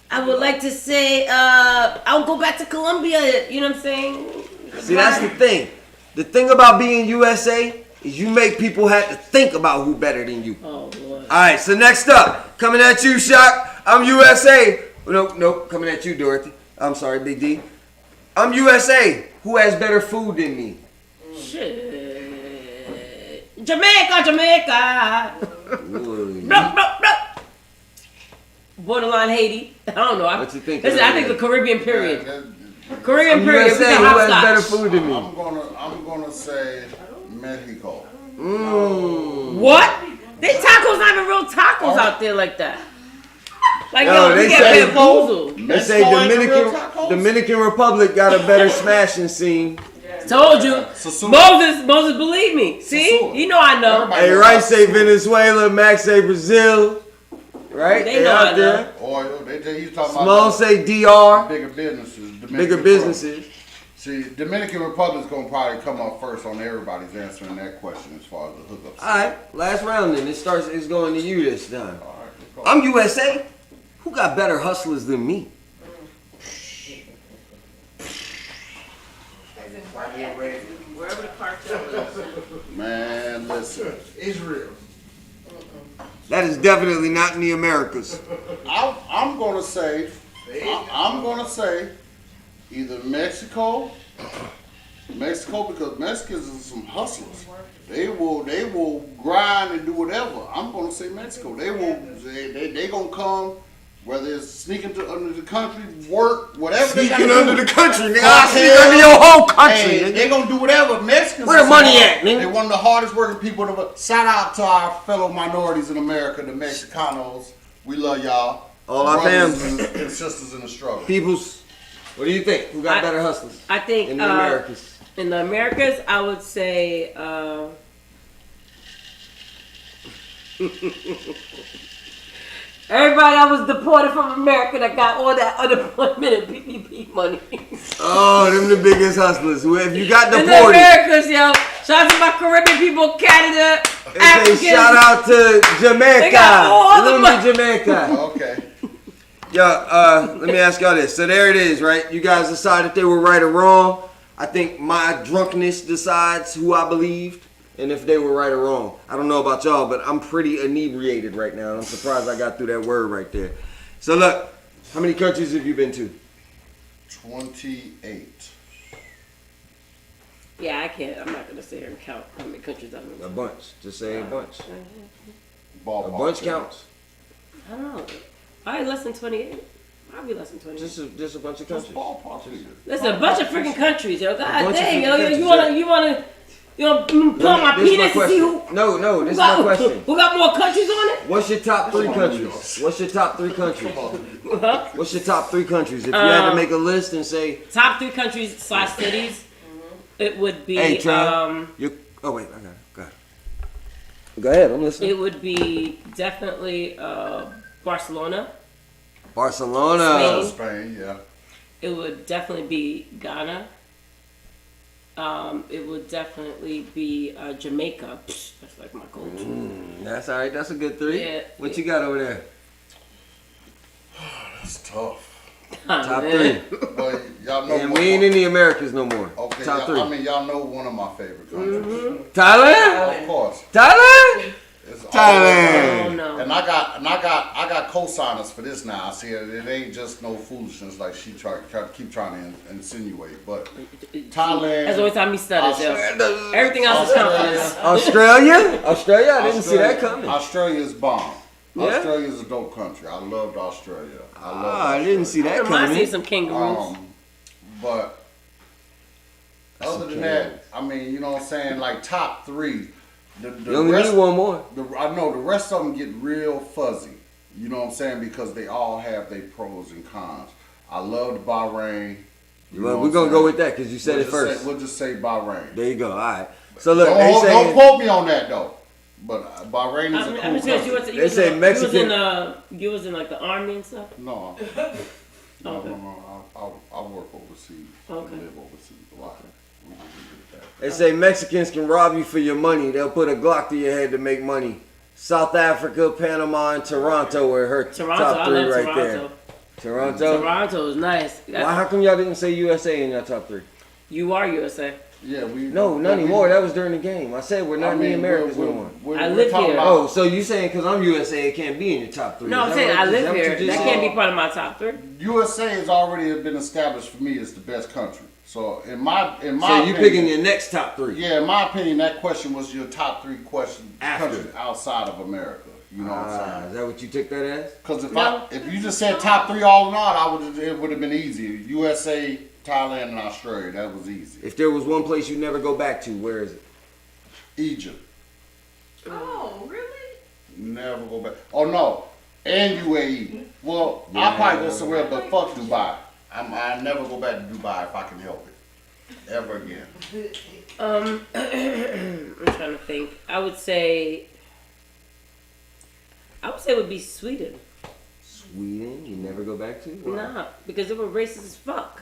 Speaker 3: I would like to say, I'll go back to Colombia. You know what I'm saying?
Speaker 1: See, that's the thing. The thing about being USA is you make people have to think about who better than you.
Speaker 3: Oh Lord.
Speaker 1: All right, so next up, coming at you, Shock. I'm USA. Nope, coming at you, Dorothy. I'm sorry, Big D. I'm USA. Who has better food than me?
Speaker 3: Shit. Jamaica.
Speaker 1: Ooh.
Speaker 3: Blah, blah, blah. Borderline Haiti. I don't know.
Speaker 1: What you think?
Speaker 3: Listen, I think the Caribbean period. Caribbean
Speaker 1: I'm
Speaker 3: period. We
Speaker 1: USA.
Speaker 3: got
Speaker 1: Who has better
Speaker 3: hopscotch.
Speaker 1: food than me?
Speaker 4: I'm gonna say Mexico.
Speaker 3: What? They tacos not even real tacos out there like that. Like
Speaker 1: Yo,
Speaker 3: yo,
Speaker 1: they
Speaker 3: we get
Speaker 1: say-
Speaker 3: bamboozled.
Speaker 1: They say
Speaker 4: Mexico ain't the real tacos?
Speaker 1: Dominican Republic got a better smashing scene.
Speaker 3: Told you.
Speaker 4: Sasua.
Speaker 3: Moses, believe me. See,
Speaker 4: Sasua.
Speaker 3: you know I know.
Speaker 4: Everybody
Speaker 1: Hey,
Speaker 4: knows
Speaker 1: Rice
Speaker 4: about
Speaker 1: say
Speaker 4: Sasua.
Speaker 1: Venezuela, Max say Brazil. Right?
Speaker 3: They know I
Speaker 1: out there.
Speaker 4: Oil. He's talking
Speaker 1: Simone
Speaker 4: about
Speaker 1: say DR.
Speaker 4: bigger businesses. Dominican
Speaker 1: Bigger
Speaker 4: Republic.
Speaker 1: businesses.
Speaker 4: See, Dominican Republic's gonna probably come up first on everybody's answering that question as far as the hookups.
Speaker 1: All right, last round then. It's going to you this time.
Speaker 4: All right, let's go.
Speaker 1: I'm USA. Who got better hustlers than me?
Speaker 3: Wherever the cartel is.
Speaker 4: Man, listen.
Speaker 5: Israel.
Speaker 1: That is definitely not in the Americas.
Speaker 4: I'm gonna say either Mexico because Mexicans are some hustlers. They will grind and do whatever. I'm gonna say Mexico. They gonna come, whether it's sneaking under the country, work, whatever they
Speaker 1: Sneaking
Speaker 4: gotta
Speaker 1: under
Speaker 4: do.
Speaker 1: the country, nigga. I sneak under your whole country.
Speaker 4: Hey,
Speaker 1: nigga.
Speaker 4: they gonna do whatever. Mexicans.
Speaker 1: Where the
Speaker 4: are
Speaker 1: money
Speaker 4: some-
Speaker 1: at, nigga?
Speaker 4: They one of the hardest working people. Shout out to our fellow minorities in America, the Mexicanos. We love y'all.
Speaker 1: All our
Speaker 4: Brothers
Speaker 1: families.
Speaker 4: and sisters in the struggle.
Speaker 1: Peoples, what do you think? Who got better hustlers
Speaker 3: I think
Speaker 1: in the Americas?
Speaker 3: In the Americas, I would say everybody that was deported from America that got all that unemployment and PPP money.
Speaker 1: Oh, them the biggest hustlers. Who, if you got
Speaker 3: In the
Speaker 1: deported,
Speaker 3: Americas, yo. Shout out to my Caribbean people, Canada,
Speaker 1: they say
Speaker 3: Africans.
Speaker 1: shout out to Jamaica.
Speaker 3: They got all the
Speaker 1: Little
Speaker 3: money.
Speaker 1: Jamaica.
Speaker 4: Okay.
Speaker 1: Yeah, let me ask y'all this. So there it is, right? You guys decide if they were right or wrong. I think my drunkenness decides who I believed and if they were right or wrong. I don't know about y'all, but I'm pretty inebriated right now. I'm surprised I got through that word right there. So look, how many countries have you been to?
Speaker 4: 28.
Speaker 3: Yeah, I can't. I'm not gonna sit here and count how many countries I've been
Speaker 1: A
Speaker 3: to.
Speaker 1: bunch. Just say a bunch. A
Speaker 4: Ballpark.
Speaker 1: bunch counts.
Speaker 3: I don't know. Probably less than 28. Probably less than 28.
Speaker 1: Just a bunch of
Speaker 4: Just
Speaker 1: countries.
Speaker 4: ballpark figure.
Speaker 3: Listen, a bunch of freaking countries, yo. God
Speaker 1: bunch of
Speaker 3: dang,
Speaker 1: freaking
Speaker 3: yo,
Speaker 1: countries,
Speaker 3: you wanna pull out my
Speaker 1: This is
Speaker 3: penis and see who
Speaker 1: No, this is my question.
Speaker 3: who got more countries on it?
Speaker 1: What's your top three countries? What's your top three countries?
Speaker 3: Huh?
Speaker 1: What's your top three countries? If you had to make a list and say,
Speaker 3: Top 3 countries / cities. It would be
Speaker 1: hey, Tron, oh wait, I got it. Go ahead. Go ahead, I'm listening.
Speaker 3: it would be definitely Barcelona.
Speaker 1: Barcelona.
Speaker 4: Spain, yeah.
Speaker 3: It would definitely be Ghana. It would definitely be Jamaica. Psh, that's like my go-to.
Speaker 1: That's all right. That's a good 3.
Speaker 3: Yeah.
Speaker 1: What you got over there?
Speaker 4: That's tough.
Speaker 1: Top
Speaker 3: man.
Speaker 1: 3.
Speaker 4: But y'all know
Speaker 1: And we ain't in the Americas no more.
Speaker 4: Okay,
Speaker 1: Top
Speaker 4: y'all,
Speaker 1: 3.
Speaker 4: I mean, y'all know one of my favorite countries.
Speaker 1: Thailand.
Speaker 4: Of course.
Speaker 1: Thailand.
Speaker 4: It's
Speaker 1: Thailand.
Speaker 3: Oh no.
Speaker 4: And I got co-signers for this now. See, it ain't just no foolishness like she try to keep trying to insinuate. But Thailand,
Speaker 3: That's the only time he stutters, yo. Everything else is confidence.
Speaker 1: Australia. Australia. I didn't see that coming.
Speaker 4: Australia's bomb.
Speaker 1: Yeah?
Speaker 4: Australia's a dope country. I loved Australia.
Speaker 1: I didn't see that
Speaker 3: I might see
Speaker 1: coming.
Speaker 3: some kangaroos.
Speaker 4: But other than that, I mean, you know what I'm saying? Like top 3. The
Speaker 1: You only
Speaker 4: rest,
Speaker 1: need one more.
Speaker 4: I know the rest of them get real fuzzy. You know what I'm saying? Because they all have their pros and cons. I loved Bahrain. You know
Speaker 1: Well,
Speaker 4: what
Speaker 1: we're
Speaker 4: I'm
Speaker 1: gonna
Speaker 4: saying?
Speaker 1: go with that because you said
Speaker 4: We'll
Speaker 1: it
Speaker 4: just
Speaker 1: first.
Speaker 4: say- we'll just say Bahrain.
Speaker 1: There you go. All right. So look,
Speaker 4: Don't
Speaker 1: they
Speaker 4: quote me on that though. But Bahrain is a cool
Speaker 3: I'm just curious,
Speaker 4: country.
Speaker 1: They say Mexican-
Speaker 3: You was in like the army and stuff.
Speaker 4: No,
Speaker 3: Okay.
Speaker 4: I work overseas.
Speaker 3: Okay.
Speaker 4: I live overseas a lot. We can get that.
Speaker 1: They say Mexicans can rob you for your money. They'll put a Glock to your head to make money. South Africa, Panama, and Toronto are her
Speaker 3: Toronto,
Speaker 1: top
Speaker 3: I
Speaker 1: 3
Speaker 3: love
Speaker 1: right
Speaker 3: Toronto.
Speaker 1: there. Toronto.
Speaker 3: Toronto is nice.
Speaker 1: Why? How come y'all didn't say USA in your top 3?
Speaker 3: You are USA.
Speaker 4: Yeah, we.
Speaker 1: No, not anymore. That was during the game. I said we're not in the Americas no more.
Speaker 3: I live here.
Speaker 1: Oh, so you saying because I'm USA, it can't be in your top 3?
Speaker 3: No, I'm saying I live here. That can't be part of my top 3.
Speaker 4: USA has already been established for me as the best country. So in my
Speaker 1: So you
Speaker 4: opinion,
Speaker 1: picking your next top 3?
Speaker 4: Yeah, in my opinion, that question was your top 3
Speaker 1: After.
Speaker 4: countries outside of America. You know what I'm saying?
Speaker 1: Is that what you took that as?
Speaker 4: Because
Speaker 3: No.
Speaker 4: if you just said top 3 all in all, it would have been easy. USA, Thailand, and Australia. That was easy.
Speaker 1: If there was one place you never go back to, where is it?
Speaker 4: Egypt.
Speaker 6: Oh, really?
Speaker 4: Never go back. Oh no, and UAE. Well, I'll probably go somewhere, but fuck Dubai. I never go back to Dubai if I can help it, ever again.
Speaker 3: I'm trying to think. I would say it would be Sweden.
Speaker 1: Sweden, you never go back to? Why?
Speaker 3: Nah, because they were racist as fuck.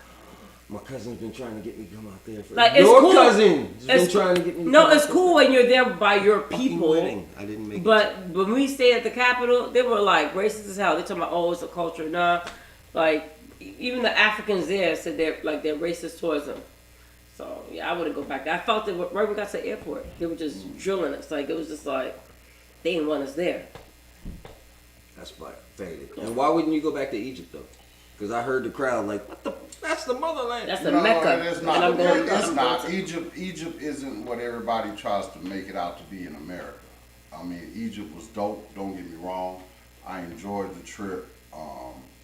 Speaker 1: My cousin's been trying to get me to come out there.
Speaker 3: Like, it's
Speaker 1: your
Speaker 3: cool.
Speaker 1: cousin has been trying to get me to
Speaker 3: No,
Speaker 1: come
Speaker 3: it's
Speaker 1: out
Speaker 3: cool when you're there by your
Speaker 1: there.
Speaker 3: people.
Speaker 1: Wedding. I didn't make it.
Speaker 3: But when we stayed at the Capitol, they were like racist as hell. They talking about, oh, it's a culture. Nah, like even the Africans there said they're racist towards them. So yeah, I wouldn't go back. I felt that right when we got to the airport, they were just drilling us. Like it was just like they didn't want us there.
Speaker 1: That's faded. And why wouldn't you go back to Egypt though? Because I heard the crowd like, what the? That's the motherland.
Speaker 3: That's the
Speaker 4: No,
Speaker 3: Mecca.
Speaker 4: it's
Speaker 3: And
Speaker 4: not.
Speaker 3: I'm going-
Speaker 4: It's
Speaker 3: I'm
Speaker 4: not.
Speaker 3: going to-
Speaker 4: Egypt isn't what everybody tries to make it out to be in America. I mean, Egypt was dope. Don't get me wrong. I enjoyed the trip.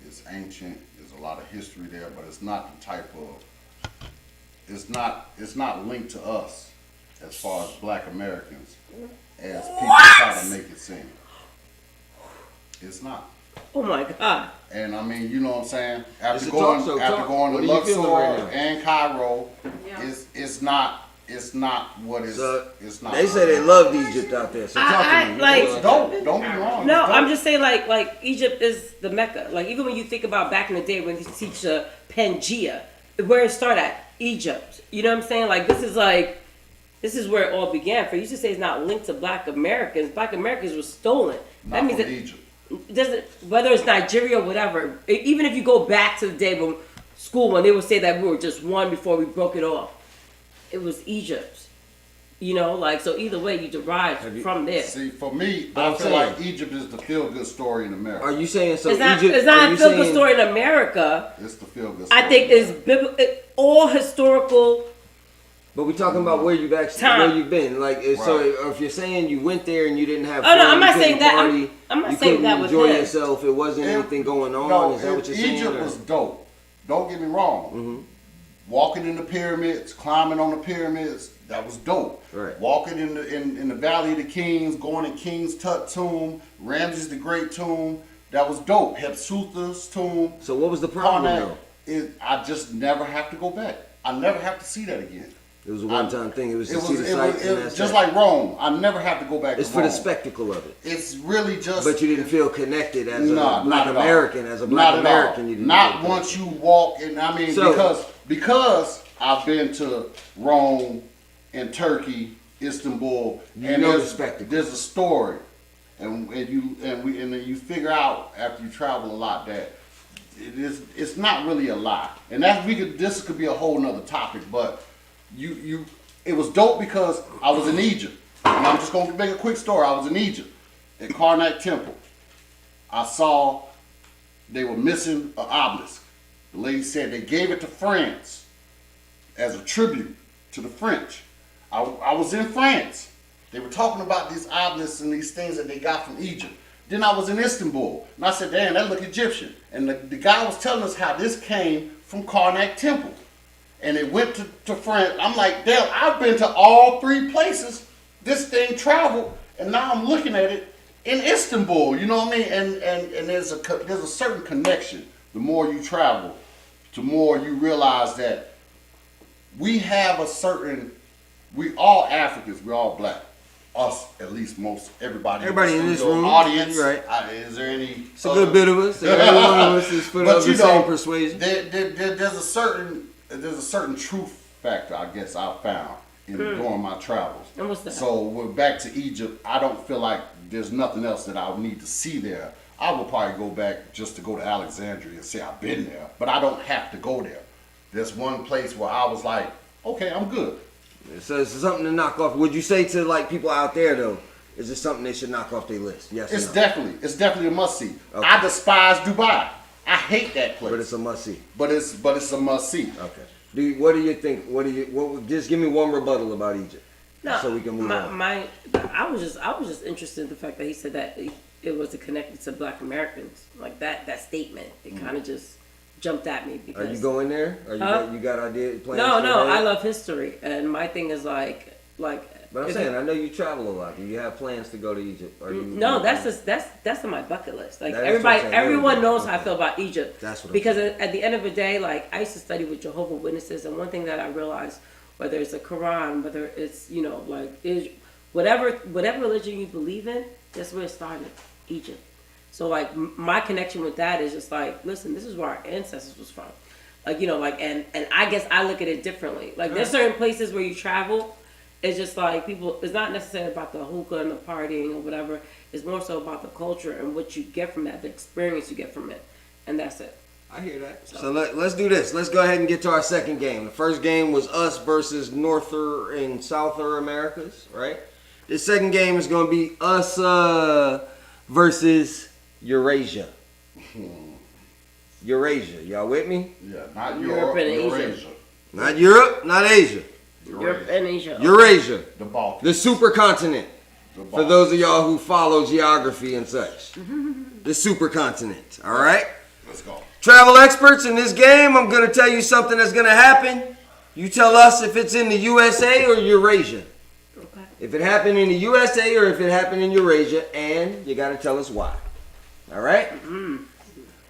Speaker 4: It's ancient. There's a lot of history there, but it's not the type of. It's not linked to us as far as Black Americans as people try to make it seem. It's not.
Speaker 3: Oh my God.
Speaker 4: And I mean, you know what I'm saying?
Speaker 1: It's
Speaker 4: After
Speaker 1: a
Speaker 4: going
Speaker 1: talk show,
Speaker 4: after
Speaker 1: talk.
Speaker 4: going
Speaker 1: What
Speaker 4: to
Speaker 1: are you feeling
Speaker 4: Luxor
Speaker 1: right now?
Speaker 4: and Cairo,
Speaker 6: Yeah.
Speaker 4: it's not what it's
Speaker 1: So,
Speaker 4: it's not.
Speaker 1: they say they loved Egypt out there. So talk
Speaker 3: I-
Speaker 1: to me.
Speaker 3: like-
Speaker 4: It's dope. Don't be wrong.
Speaker 3: No,
Speaker 4: It's dope.
Speaker 3: I'm just saying like Egypt is the Mecca. Like even when you think about back in the day when they teach Pangea, where it started at Egypt. You know what I'm saying? Like this is where it all began. For you to say it's not linked to Black Americans
Speaker 4: not
Speaker 3: were stolen. That means
Speaker 4: from
Speaker 3: that
Speaker 4: Egypt.
Speaker 3: it doesn't, whether it's Nigeria or whatever. Even if you go back to the day when school when they would say that we were just one before we broke it off, it was Egypt. You know, like so. Either way, you derive from there.
Speaker 4: See, for me,
Speaker 1: But
Speaker 4: I
Speaker 1: I'm
Speaker 4: feel
Speaker 1: saying-
Speaker 4: like Egypt is the feel-good story in America.
Speaker 1: Are you saying so?
Speaker 3: It's not.
Speaker 1: Egypt,
Speaker 3: It's
Speaker 1: are
Speaker 3: not
Speaker 1: you
Speaker 3: a feel-good
Speaker 1: saying-
Speaker 3: story in America.
Speaker 4: It's the feel-good story.
Speaker 3: I think it's all historical.
Speaker 1: But we're talking about where you've actually
Speaker 3: Time.
Speaker 1: where you've been. Like so,
Speaker 4: Right.
Speaker 1: if you're saying you went there and you didn't have
Speaker 3: Oh, no,
Speaker 1: fun,
Speaker 3: I'm
Speaker 1: you
Speaker 3: not
Speaker 1: couldn't
Speaker 3: saying that.
Speaker 1: party,
Speaker 3: I'm not
Speaker 1: you
Speaker 3: saying
Speaker 1: couldn't
Speaker 3: that was
Speaker 1: enjoy
Speaker 3: him.
Speaker 1: yourself. It wasn't anything going on.
Speaker 4: No,
Speaker 1: Is that what you're saying?
Speaker 4: Egypt
Speaker 1: or-
Speaker 4: was dope. Don't get me wrong. Walking in the pyramids, climbing on the pyramids, that was dope.
Speaker 1: Right.
Speaker 4: Walking in the Valley of the Kings, going to King's Tut tomb, Ramses the Great tomb, that was dope. Hatshepsut's tomb.
Speaker 1: So what was the problem
Speaker 4: Karnak,
Speaker 1: though?
Speaker 4: I just never have to go back. I never have to see that again.
Speaker 1: It was a one-time thing. It was to
Speaker 4: It
Speaker 1: see
Speaker 4: was,
Speaker 1: the
Speaker 4: it
Speaker 1: sights
Speaker 4: was,
Speaker 1: and
Speaker 4: it
Speaker 1: that's
Speaker 4: was just
Speaker 1: it.
Speaker 4: like Rome. I never have to go back
Speaker 1: It's
Speaker 4: to
Speaker 1: for
Speaker 4: Rome.
Speaker 1: the spectacle of it.
Speaker 4: It's really just.
Speaker 1: But you didn't feel connected as
Speaker 4: Nah,
Speaker 1: a Black
Speaker 4: not at all.
Speaker 1: American. As a
Speaker 4: Not
Speaker 1: Black
Speaker 4: at
Speaker 1: American,
Speaker 4: all.
Speaker 1: you didn't.
Speaker 4: Not
Speaker 1: feel
Speaker 4: once you walk in. I mean,
Speaker 1: So-
Speaker 4: because I've been to Rome and Turkey, Istanbul,
Speaker 1: You
Speaker 4: and
Speaker 1: know the
Speaker 4: there's,
Speaker 1: spectacle.
Speaker 4: there's a story, and then you figure out after you travel a lot that it's not really a lie, and this could be a whole nother topic, but it was dope because I was in Egypt, and I'm just gonna make a quick story. I was in Egypt at Karnak Temple. I saw they were missing an obelisk. The lady said they gave it to France as a tribute to the French. I was in France. They were talking about these obelisks and these things that they got from Egypt. Then I was in Istanbul, and I said, damn, that look Egyptian. And the guy was telling us how this came from Karnak Temple. And it went to France. I'm like, damn, I've been to all three places this thing traveled, and now I'm looking at it in Istanbul, you know what I mean? And there's a certain connection. The more you travel, the more you realize that we have we all Africans, we're all black. Us, at least everybody
Speaker 1: Everybody in this
Speaker 4: studio
Speaker 1: room,
Speaker 4: audience.
Speaker 1: you're right.
Speaker 4: Is there any?
Speaker 1: It's a good bit of us. Every one of us is
Speaker 4: But
Speaker 1: of the
Speaker 4: you
Speaker 1: same
Speaker 4: know,
Speaker 1: persuasion.
Speaker 4: there's a certain truth factor, I guess, I found during my travels.
Speaker 3: And what's that?
Speaker 4: So we're back to Egypt. I don't feel like there's nothing else that I would need to see there. I would probably go back just to go to Alexandria and say I've been there, but I don't have to go there. There's one place where I was like, okay, I'm good.
Speaker 1: So it's something to knock off. Would you say to like people out there though? Is it something they should knock off their list? Yes.
Speaker 4: It's
Speaker 1: or no?
Speaker 4: definitely a must see.
Speaker 1: Okay.
Speaker 4: I despise Dubai. I hate that place.
Speaker 1: But it's a must see.
Speaker 4: But it's a must see.
Speaker 1: Okay. What do you think? Just give me one rebuttal about Egypt,
Speaker 3: No,
Speaker 1: so we can move on.
Speaker 3: I was just interested in the fact that he said that it was connected to Black Americans. Like that statement, it kind of just jumped at me because.
Speaker 1: Are you going there? You got ideas plans?
Speaker 3: No,
Speaker 1: for
Speaker 3: no,
Speaker 1: that?
Speaker 3: I love history, and my thing is like.
Speaker 1: But I'm saying, I know you travel a lot. Do you have plans to go to Egypt? Or
Speaker 3: No, that's on my bucket list. Like
Speaker 1: That's what I'm saying.
Speaker 3: everyone knows
Speaker 1: Okay.
Speaker 3: how I feel about Egypt.
Speaker 1: That's what I'm
Speaker 3: because at the end of the day, like I used to study with Jehovah's Witnesses, and one thing that I realized, whether it's the Quran, whether it's whatever religion you believe in, that's where it started, Egypt. So like my connection with that is just like, listen, this is where our ancestors was from. Like, you know, like, and I guess I look at it differently. Like, there's certain places where you travel, it's just like people, it's not necessarily about the hookah and the partying or whatever. It's more so about the culture and what you get from that, the experience you get from it. And that's it.
Speaker 1: I hear that. So let's do this. Let's go ahead and get to our second game. The first game was us versus Norther and Souther Americas, right? This second game is going to be us versus Eurasia. Eurasia. Y'all with me?
Speaker 4: Yeah, not
Speaker 3: Europe
Speaker 4: Europe,
Speaker 3: and Asia.
Speaker 4: Eurasia.
Speaker 1: Not Europe, not Asia.
Speaker 3: Europe and Asia.
Speaker 1: Eurasia.
Speaker 4: The Balkans.
Speaker 1: The supercontinent.
Speaker 4: The
Speaker 1: For
Speaker 4: Balkans.
Speaker 1: those of y'all who follow geography and such. The supercontinent. All right?
Speaker 4: Let's go.
Speaker 1: Travel experts, in this game, I'm going to tell you something that's going to happen. You tell us if it's in the USA or Eurasia.
Speaker 3: Okay.
Speaker 1: If it happened in the USA or if it happened in Eurasia, and you got to tell us why. All right?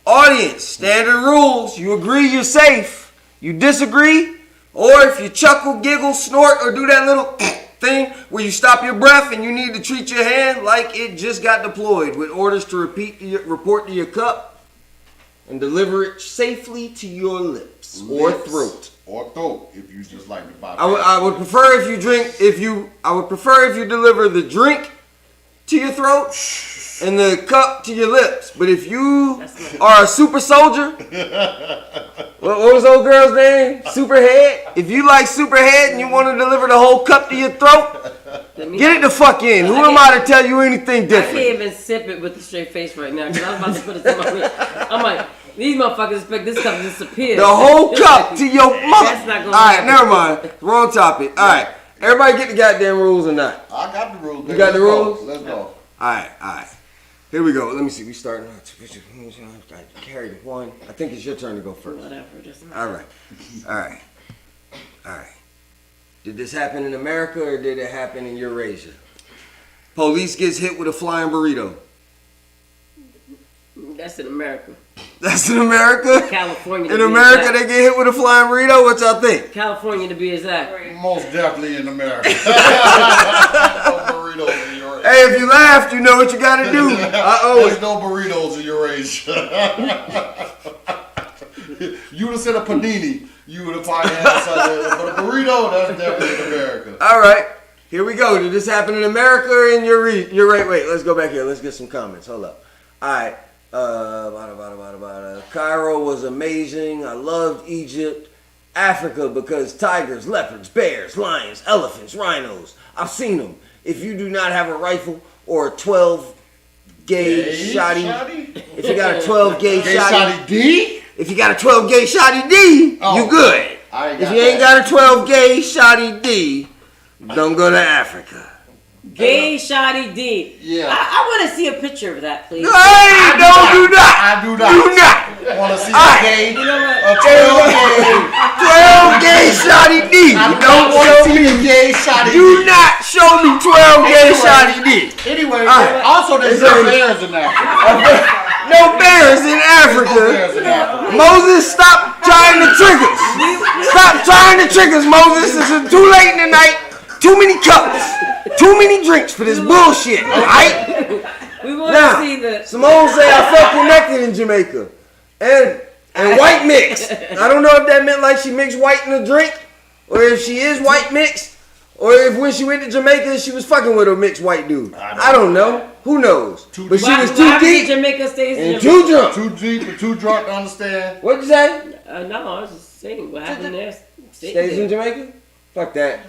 Speaker 1: Audience, standard rules. You agree, you're safe. You disagree, or if you chuckle, giggle, snort, or do that little thing where you stop your breath and you need to treat your hand like it just got deployed with orders to report to your cup and deliver it safely to your lips or throat.
Speaker 4: Or throat, if you just like to buy.
Speaker 1: I would prefer if you deliver the drink to your throat and the cup to your lips. But if you are a super soldier, what was old girl's name? Superhead. If you like Superhead and you want to deliver the whole cup to your throat, get it the fuck in. Who am I to tell you anything
Speaker 3: I
Speaker 1: different?
Speaker 3: can't even sip it with a straight face right now because I was about to put it in my mouth. I'm like, these motherfuckers expect this cup to disappear.
Speaker 1: The whole cup to your mother.
Speaker 3: That's not gonna
Speaker 1: All right,
Speaker 3: happen.
Speaker 1: never mind. Wrong topic. All right, everybody get the goddamn rules or not?
Speaker 4: I got the rules.
Speaker 1: You got the rules?
Speaker 4: Let's go.
Speaker 1: All right. Here we go. Let me see. We starting. I carried one. I think it's your turn to go first.
Speaker 3: Whatever. Just
Speaker 1: All right. Did this happen in America or did it happen in Eurasia? Police gets hit with a flying burrito.
Speaker 3: That's in America.
Speaker 1: That's in America?
Speaker 3: California.
Speaker 1: In America, they get hit with a flying burrito? What y'all think?
Speaker 3: California to be exact.
Speaker 4: Most definitely in America. No burritos in Eurasia.
Speaker 1: Hey, if you laughed, you know what you got to do.
Speaker 4: There's no burritos in Eurasia. You would have said a panini. You would have probably had something. But a burrito, that's definitely in America.
Speaker 1: All right. Here we go. Did this happen in America or in Eurasia? Wait, let's go back here. Let's get some comments. Hold up. All right. Cairo was amazing. I loved Egypt. Africa because tigers, leopards, bears, lions, elephants, rhinos. I've seen them. If you do not have a rifle or a 12 gauge shotty, if you got a 12 gauge shotty
Speaker 4: D?
Speaker 1: if you got a 12 gauge shotty D, you good. If you ain't got a 12 gauge shotty D, don't go to Africa.
Speaker 3: Gay Shoddy D.
Speaker 4: Yeah.
Speaker 3: I want to see a picture of that, please.
Speaker 1: Hey, do not.
Speaker 4: I do not.
Speaker 1: Do not.
Speaker 4: Want to see
Speaker 1: All
Speaker 4: a
Speaker 1: right.
Speaker 4: gay?
Speaker 3: You know what?
Speaker 4: A 12
Speaker 1: 12 gauge
Speaker 4: gay.
Speaker 1: shotty D.
Speaker 4: I
Speaker 1: Don't
Speaker 4: want to
Speaker 1: show
Speaker 4: see
Speaker 1: me.
Speaker 4: a gay shotty.
Speaker 1: Do not show me 12 gauge shotty D.
Speaker 4: Anyway,
Speaker 1: right.
Speaker 4: also there's no bears in Africa.
Speaker 1: No bears in
Speaker 4: No
Speaker 1: Africa.
Speaker 4: bears in Africa.
Speaker 1: Moses, stop trying to trick us. Stop trying to trick us, Moses. It's too late in the night. Too many cups. Too many drinks for this bullshit, right?
Speaker 3: We want
Speaker 1: Now,
Speaker 3: to see the.
Speaker 1: Simone say I felt connected in Jamaica. And white mixed. I don't know if that meant like she mixed white in a drink, or if she is white mixed, or if when she went to Jamaica she was fucking with a mixed white dude. I don't know. Who knows? But she was too deep
Speaker 3: Jamaica stays in
Speaker 1: and
Speaker 3: Jamaica.
Speaker 1: too drunk.
Speaker 4: Too deep and too drunk to understand.
Speaker 1: What'd you say?
Speaker 3: No, I was just saying what happened there.
Speaker 1: Stays in Jamaica? Fuck that.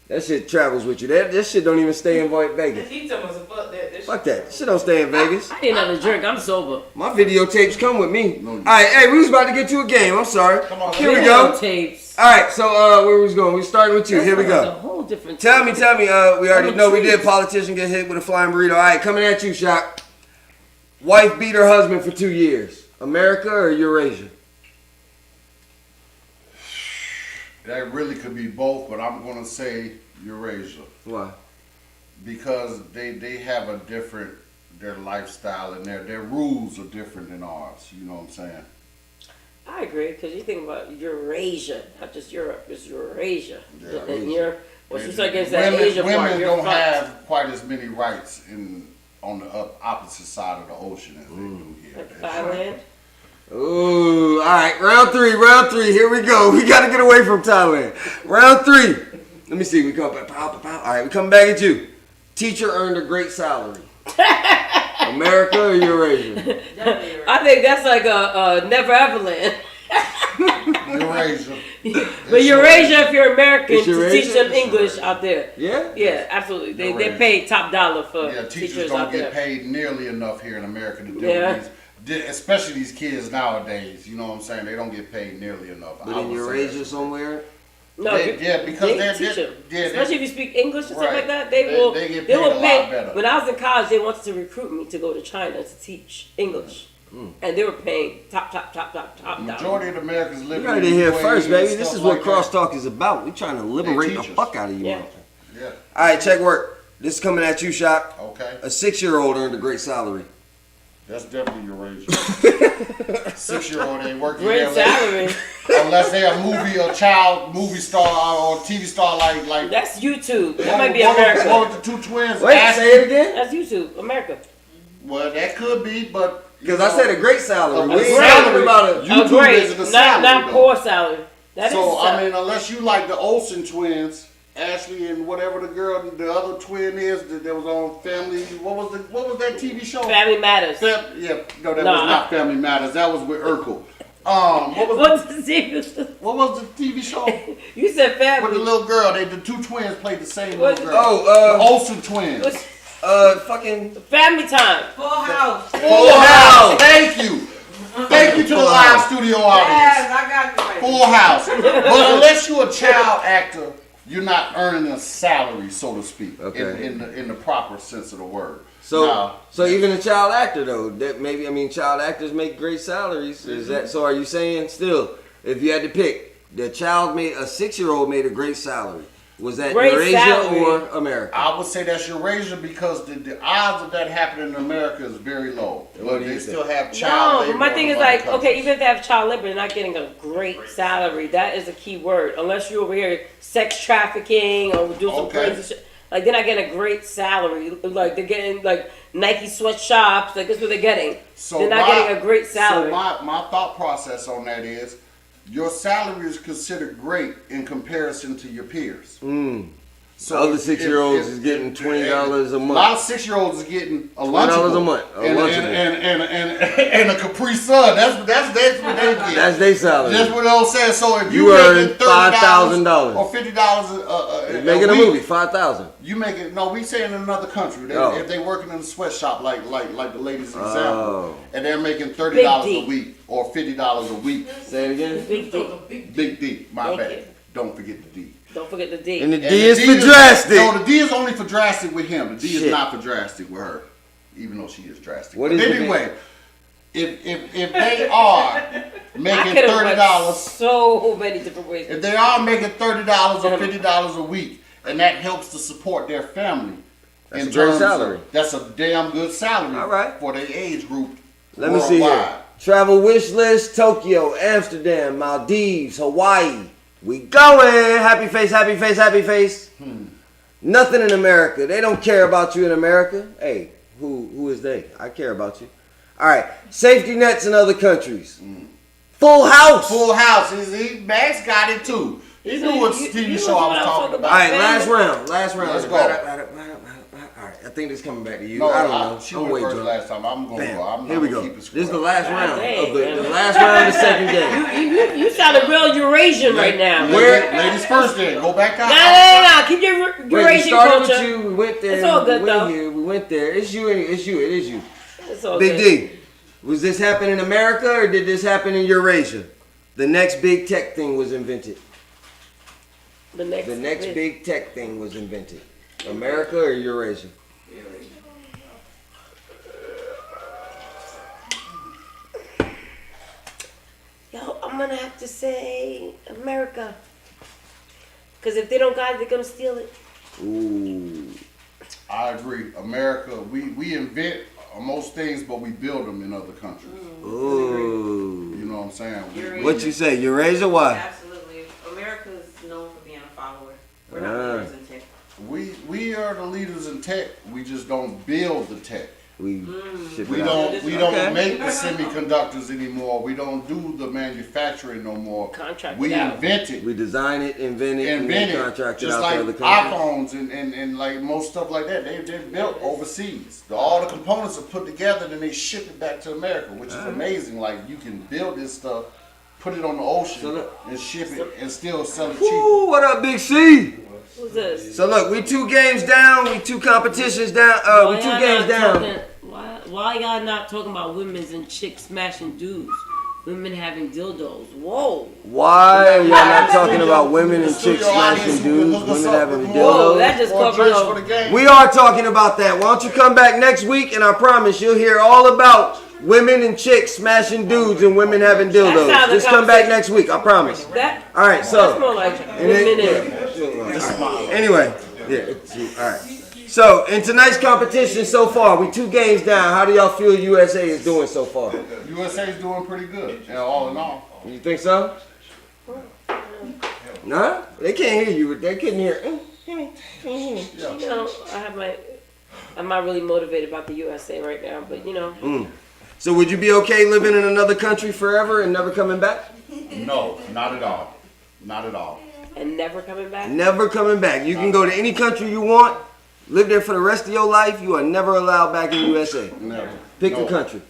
Speaker 1: That shit travels with you. That shit don't even stay in Vegas.
Speaker 6: He told us fuck that.
Speaker 1: Fuck that. Shit don't stay in Vegas.
Speaker 3: I didn't have a drink. I'm sober.
Speaker 1: My videotapes come with me. Alright, hey, we was about to get to a game. I'm sorry.
Speaker 4: Come on,
Speaker 1: Here we go.
Speaker 3: Tapes.
Speaker 1: Alright, so where we was going? We starting with you. Here we
Speaker 3: That's a
Speaker 1: go.
Speaker 3: whole different.
Speaker 1: Tell me, we already
Speaker 3: I'm
Speaker 1: know we did
Speaker 3: intrigued.
Speaker 1: politician get hit with a flying burrito. Alright, coming at you, Shock. Wife beat her husband for 2 years. America or Eurasia?
Speaker 4: That really could be both, but I'm going to say Eurasia.
Speaker 1: Why?
Speaker 4: Because they have a different, their lifestyle and their rules are different than ours. You know what I'm saying?
Speaker 3: I agree because you think about Eurasia, not just Europe. It's Eurasia.
Speaker 4: Yeah,
Speaker 3: And you're what's your against that
Speaker 4: Women,
Speaker 3: Asia part?
Speaker 4: women
Speaker 3: You're
Speaker 4: don't
Speaker 3: fucked.
Speaker 4: have quite as many rights on the opposite side of the ocean as they do here.
Speaker 3: Like Thailand.
Speaker 1: Ooh, all right. Round three. Here we go. We got to get away from Thailand. Round 3. Let me see. We come back. All right, we come back at you. Teacher earned a great salary. America or Eurasia?
Speaker 3: I think that's like a Never Ever Land.
Speaker 4: Eurasia.
Speaker 3: But Eurasia, if you're American,
Speaker 1: It's
Speaker 3: to
Speaker 1: Eurasia?
Speaker 3: teach them English out there.
Speaker 1: Yeah?
Speaker 3: Yeah, absolutely. They
Speaker 4: Eurasia.
Speaker 3: pay top dollar for
Speaker 4: Yeah, teachers
Speaker 3: teachers
Speaker 4: don't
Speaker 3: out
Speaker 4: get
Speaker 3: there.
Speaker 4: paid nearly enough here in America to do
Speaker 3: Yeah.
Speaker 4: these, especially these kids nowadays. You know what I'm saying? They don't get paid nearly enough.
Speaker 1: But
Speaker 4: I
Speaker 1: in
Speaker 4: would say
Speaker 1: Eurasia
Speaker 4: that's-
Speaker 1: somewhere?
Speaker 3: No,
Speaker 4: Yeah, because they're
Speaker 3: teach them.
Speaker 4: yeah,
Speaker 3: Especially if you speak English and stuff
Speaker 4: Right.
Speaker 3: like that,
Speaker 4: They
Speaker 3: will
Speaker 4: get paid
Speaker 3: will
Speaker 4: a lot
Speaker 3: pay.
Speaker 4: better.
Speaker 3: When I was in college, they wanted to recruit me to go to China to teach English, and they were paying top dollar.
Speaker 4: Majority of Americans live
Speaker 1: You heard it here
Speaker 4: UAE
Speaker 1: first,
Speaker 4: and
Speaker 1: baby. This
Speaker 4: stuff
Speaker 1: is what
Speaker 4: like that.
Speaker 1: Croxxtalk is about. We trying to liberate the
Speaker 4: teach us.
Speaker 1: fuck out of you.
Speaker 3: Yeah.
Speaker 1: motherfucker.
Speaker 4: Yeah.
Speaker 1: All right, check work. This is coming at you, Shop.
Speaker 4: Okay.
Speaker 1: A 6-year-old earned a great salary.
Speaker 4: That's definitely Eurasia. 6-year-old ain't working
Speaker 3: Great
Speaker 4: there
Speaker 3: salary.
Speaker 4: unless they're a child movie star or TV star like.
Speaker 3: That's YouTube. That
Speaker 4: What-
Speaker 3: might be
Speaker 4: what was-
Speaker 3: America.
Speaker 4: What was the two twins?
Speaker 1: Wait,
Speaker 4: Ashley?
Speaker 1: say it again?
Speaker 3: That's YouTube, America.
Speaker 4: Well, that could be, but
Speaker 1: Because I said a great salary.
Speaker 4: A
Speaker 1: We ain't
Speaker 3: great
Speaker 1: talking about it.
Speaker 4: YouTube
Speaker 3: a great,
Speaker 4: isn't a
Speaker 3: not
Speaker 4: salary, though.
Speaker 3: poor salary. That is
Speaker 4: so
Speaker 3: a
Speaker 4: I
Speaker 3: salary.
Speaker 4: mean, unless you like the Olsen twins, Ashley and whatever the other twin is that was on Family. What was that TV show?
Speaker 3: Family Matters.
Speaker 4: No, that was not Family Matters. That was with Urkel.
Speaker 3: What's the TV?
Speaker 4: What was the TV show
Speaker 3: You said
Speaker 4: with the
Speaker 3: family.
Speaker 4: little girl? The two twins played the same
Speaker 3: What-
Speaker 4: little girl.
Speaker 1: Oh,
Speaker 4: the Olsen twins.
Speaker 1: fucking
Speaker 3: Family Time.
Speaker 6: Full house.
Speaker 4: Full House. Thank you. Thank you to the live studio audience.
Speaker 6: Yes, I got you right.
Speaker 4: Full House. But unless you're a child actor, you're not earning a salary, so to speak,
Speaker 1: Okay.
Speaker 4: in the proper sense of the word.
Speaker 1: So,
Speaker 4: Now,
Speaker 1: so even a child actor though, that maybe child actors make great salaries. Is that so? Are you saying still, if you had to pick, a 6-year-old made a great salary? Was that
Speaker 3: Great
Speaker 1: Eurasia
Speaker 3: salary.
Speaker 1: or America?
Speaker 4: I would say that's Eurasia because the odds of that happening in America is very low.
Speaker 1: What
Speaker 4: But
Speaker 1: do you
Speaker 4: they
Speaker 1: think?
Speaker 4: still have child
Speaker 3: No,
Speaker 4: labor.
Speaker 3: but my thing
Speaker 4: in
Speaker 3: is
Speaker 4: other
Speaker 3: like, okay,
Speaker 4: countries.
Speaker 3: even if they have child labor, they're not getting a great salary. That is a key word. Unless you're over here sex trafficking or doing some
Speaker 4: Okay.
Speaker 3: crazy shit. Like, they're not getting a great salary. Like, they're getting, like, Nike sweatshops. Like, that's what they're getting.
Speaker 4: So
Speaker 3: they're not getting a great salary.
Speaker 4: So my thought process on that is, your salary is considered great in comparison to your peers. So
Speaker 1: Other
Speaker 4: if-
Speaker 1: 6-year-olds
Speaker 4: if-
Speaker 1: is getting
Speaker 4: if-
Speaker 1: $20 a month.
Speaker 4: A lot of 6-year-olds is getting a
Speaker 1: $20
Speaker 4: Lunchable
Speaker 1: a month, a
Speaker 4: and,
Speaker 1: Lunchable.
Speaker 4: and a Capri Sun. That's what they get.
Speaker 1: That's their salary.
Speaker 4: That's what I'm saying. So if
Speaker 1: You
Speaker 4: you
Speaker 1: earn
Speaker 4: making $30
Speaker 1: $5,000.
Speaker 4: or $50
Speaker 1: Making a
Speaker 4: week,
Speaker 1: movie, 5,000.
Speaker 4: you make it. No, we saying in another country.
Speaker 1: Oh.
Speaker 4: If they working in a sweatshop like the ladies example,
Speaker 1: Oh.
Speaker 4: and they're making $30
Speaker 3: Big
Speaker 4: a week or $50 a week.
Speaker 1: Say it again.
Speaker 3: Big D.
Speaker 4: Big D, my
Speaker 3: Thank
Speaker 4: bad.
Speaker 3: you.
Speaker 4: Don't forget the D.
Speaker 3: Don't forget the D.
Speaker 1: And the
Speaker 4: And
Speaker 1: D is
Speaker 4: the
Speaker 1: for drastic.
Speaker 4: No, the D is only for drastic with him. The D
Speaker 1: Shit.
Speaker 4: is not for drastic with her, even though she is drastic.
Speaker 1: What
Speaker 4: But
Speaker 1: is the D?
Speaker 4: anyway, if they are
Speaker 3: I
Speaker 4: making
Speaker 3: could have went
Speaker 4: $30,
Speaker 3: so many different ways.
Speaker 4: if they are making $30 or $50 a week, and that helps to support their family,
Speaker 1: That's
Speaker 4: in
Speaker 1: a great
Speaker 4: terms of-
Speaker 1: salary.
Speaker 4: That's a damn good salary.
Speaker 1: All right.
Speaker 4: For their age group.
Speaker 1: Let me see here.
Speaker 4: worldwide.
Speaker 1: Travel wish list: Tokyo, Amsterdam, Maldives, Hawaii. We going. Happy face, happy face, happy face. Nothing in America. They don't care about you in America. Hey, who is they? I care about you. All right. Safety nets in other countries. Full House.
Speaker 4: Full House. Max got it too. He knew what TV show I was talking
Speaker 1: All
Speaker 4: about.
Speaker 1: right, last round. Last round.
Speaker 4: Let's go.
Speaker 1: All right, I think this coming back to you.
Speaker 4: No,
Speaker 1: I don't know.
Speaker 4: she
Speaker 1: I'm
Speaker 4: went
Speaker 1: way
Speaker 4: first
Speaker 1: drunk.
Speaker 4: last time. I'm going to
Speaker 1: Bam.
Speaker 4: go. I'm
Speaker 1: Here we
Speaker 4: gonna
Speaker 1: go.
Speaker 4: keep it
Speaker 1: This is the
Speaker 4: square.
Speaker 1: last
Speaker 3: God
Speaker 1: round
Speaker 3: dang,
Speaker 1: of the
Speaker 3: man.
Speaker 1: last round of the second game.
Speaker 3: You sound real Eurasian right now.
Speaker 1: Where-
Speaker 4: Ladies first then. Go back out.
Speaker 3: No. Keep your
Speaker 1: Wait, we
Speaker 3: Eurasian
Speaker 1: started with
Speaker 3: culture.
Speaker 1: you. We went there.
Speaker 3: It's all good,
Speaker 1: we went
Speaker 3: though.
Speaker 1: here. We went there. It's you. It's you. It is you.
Speaker 3: It's all
Speaker 1: Big
Speaker 3: good.
Speaker 1: D. Was this happen in America or did this happen in Eurasia? The next big tech thing was invented.
Speaker 3: The next
Speaker 1: Big tech thing was invented. America or Eurasia?
Speaker 3: Yo, I'm gonna have to say America. Cause if they don't got it, they're gonna steal it.
Speaker 1: Ooh.
Speaker 4: I agree. America, we invent most things, but we build them in other countries.
Speaker 1: Ooh.
Speaker 4: You know what I'm saying?
Speaker 6: Eurasia.
Speaker 1: What you say? Eurasia? Why?
Speaker 6: Absolutely. America's known for being a follower. We're
Speaker 1: Ah.
Speaker 6: not leaders in tech.
Speaker 4: We are the leaders in tech. We just don't build the tech.
Speaker 1: We ship
Speaker 4: We
Speaker 1: it out.
Speaker 4: don't
Speaker 1: Okay.
Speaker 4: make the semiconductors anymore. We don't do the manufacturing no more.
Speaker 3: Contract
Speaker 4: We
Speaker 3: it out.
Speaker 4: invent it.
Speaker 1: We design it, invent it, and then contract it
Speaker 4: just
Speaker 1: out
Speaker 4: like
Speaker 1: to other countries.
Speaker 4: iPhones and like most stuff like that. They're built overseas. All the components are put together, then they ship it back to America, which is amazing. Like you can build this stuff, put it on the ocean,
Speaker 1: So look-
Speaker 4: and ship it, and still sell it cheap.
Speaker 1: Woo, what up, Big C?
Speaker 3: Who's this?
Speaker 1: So look, we 2 games down, we 2 competitions down, we 2 games down.
Speaker 3: Why y'all not talking about women's and chicks smashing dudes? Women having dildos. Whoa.
Speaker 1: Why are y'all not talking about women and chicks smashing dudes, women having
Speaker 3: Whoa, that
Speaker 1: dildos?
Speaker 3: just
Speaker 4: Or
Speaker 3: caught me
Speaker 4: drinks
Speaker 3: off.
Speaker 4: for the game.
Speaker 1: We are talking about that. Why don't you come back next week, and I promise you'll hear all about women and chicks smashing dudes and women having dildos.
Speaker 3: That's how the
Speaker 1: Just come back
Speaker 3: conversation-
Speaker 1: next week, I promise.
Speaker 3: That,
Speaker 1: All right,
Speaker 3: that's
Speaker 1: so
Speaker 3: more like
Speaker 1: and then-
Speaker 3: women and
Speaker 1: anyway, all right. So in tonight's competition so far, we 2 games down. How do y'all feel USA is doing so far?
Speaker 4: USA is doing pretty good, all in all.
Speaker 1: You think so? Nah, they can't hear you. They couldn't hear.
Speaker 3: you know, I'm not really motivated about the USA right now, but you know.
Speaker 1: So would you be okay living in another country forever and never coming back?
Speaker 4: No, not at all. Not at all.
Speaker 3: And never coming back?
Speaker 1: Never coming back. You can go to any country you want, live there for the rest of your life. You are never allowed back in USA.
Speaker 4: Never.
Speaker 1: Pick
Speaker 4: No.
Speaker 1: the country.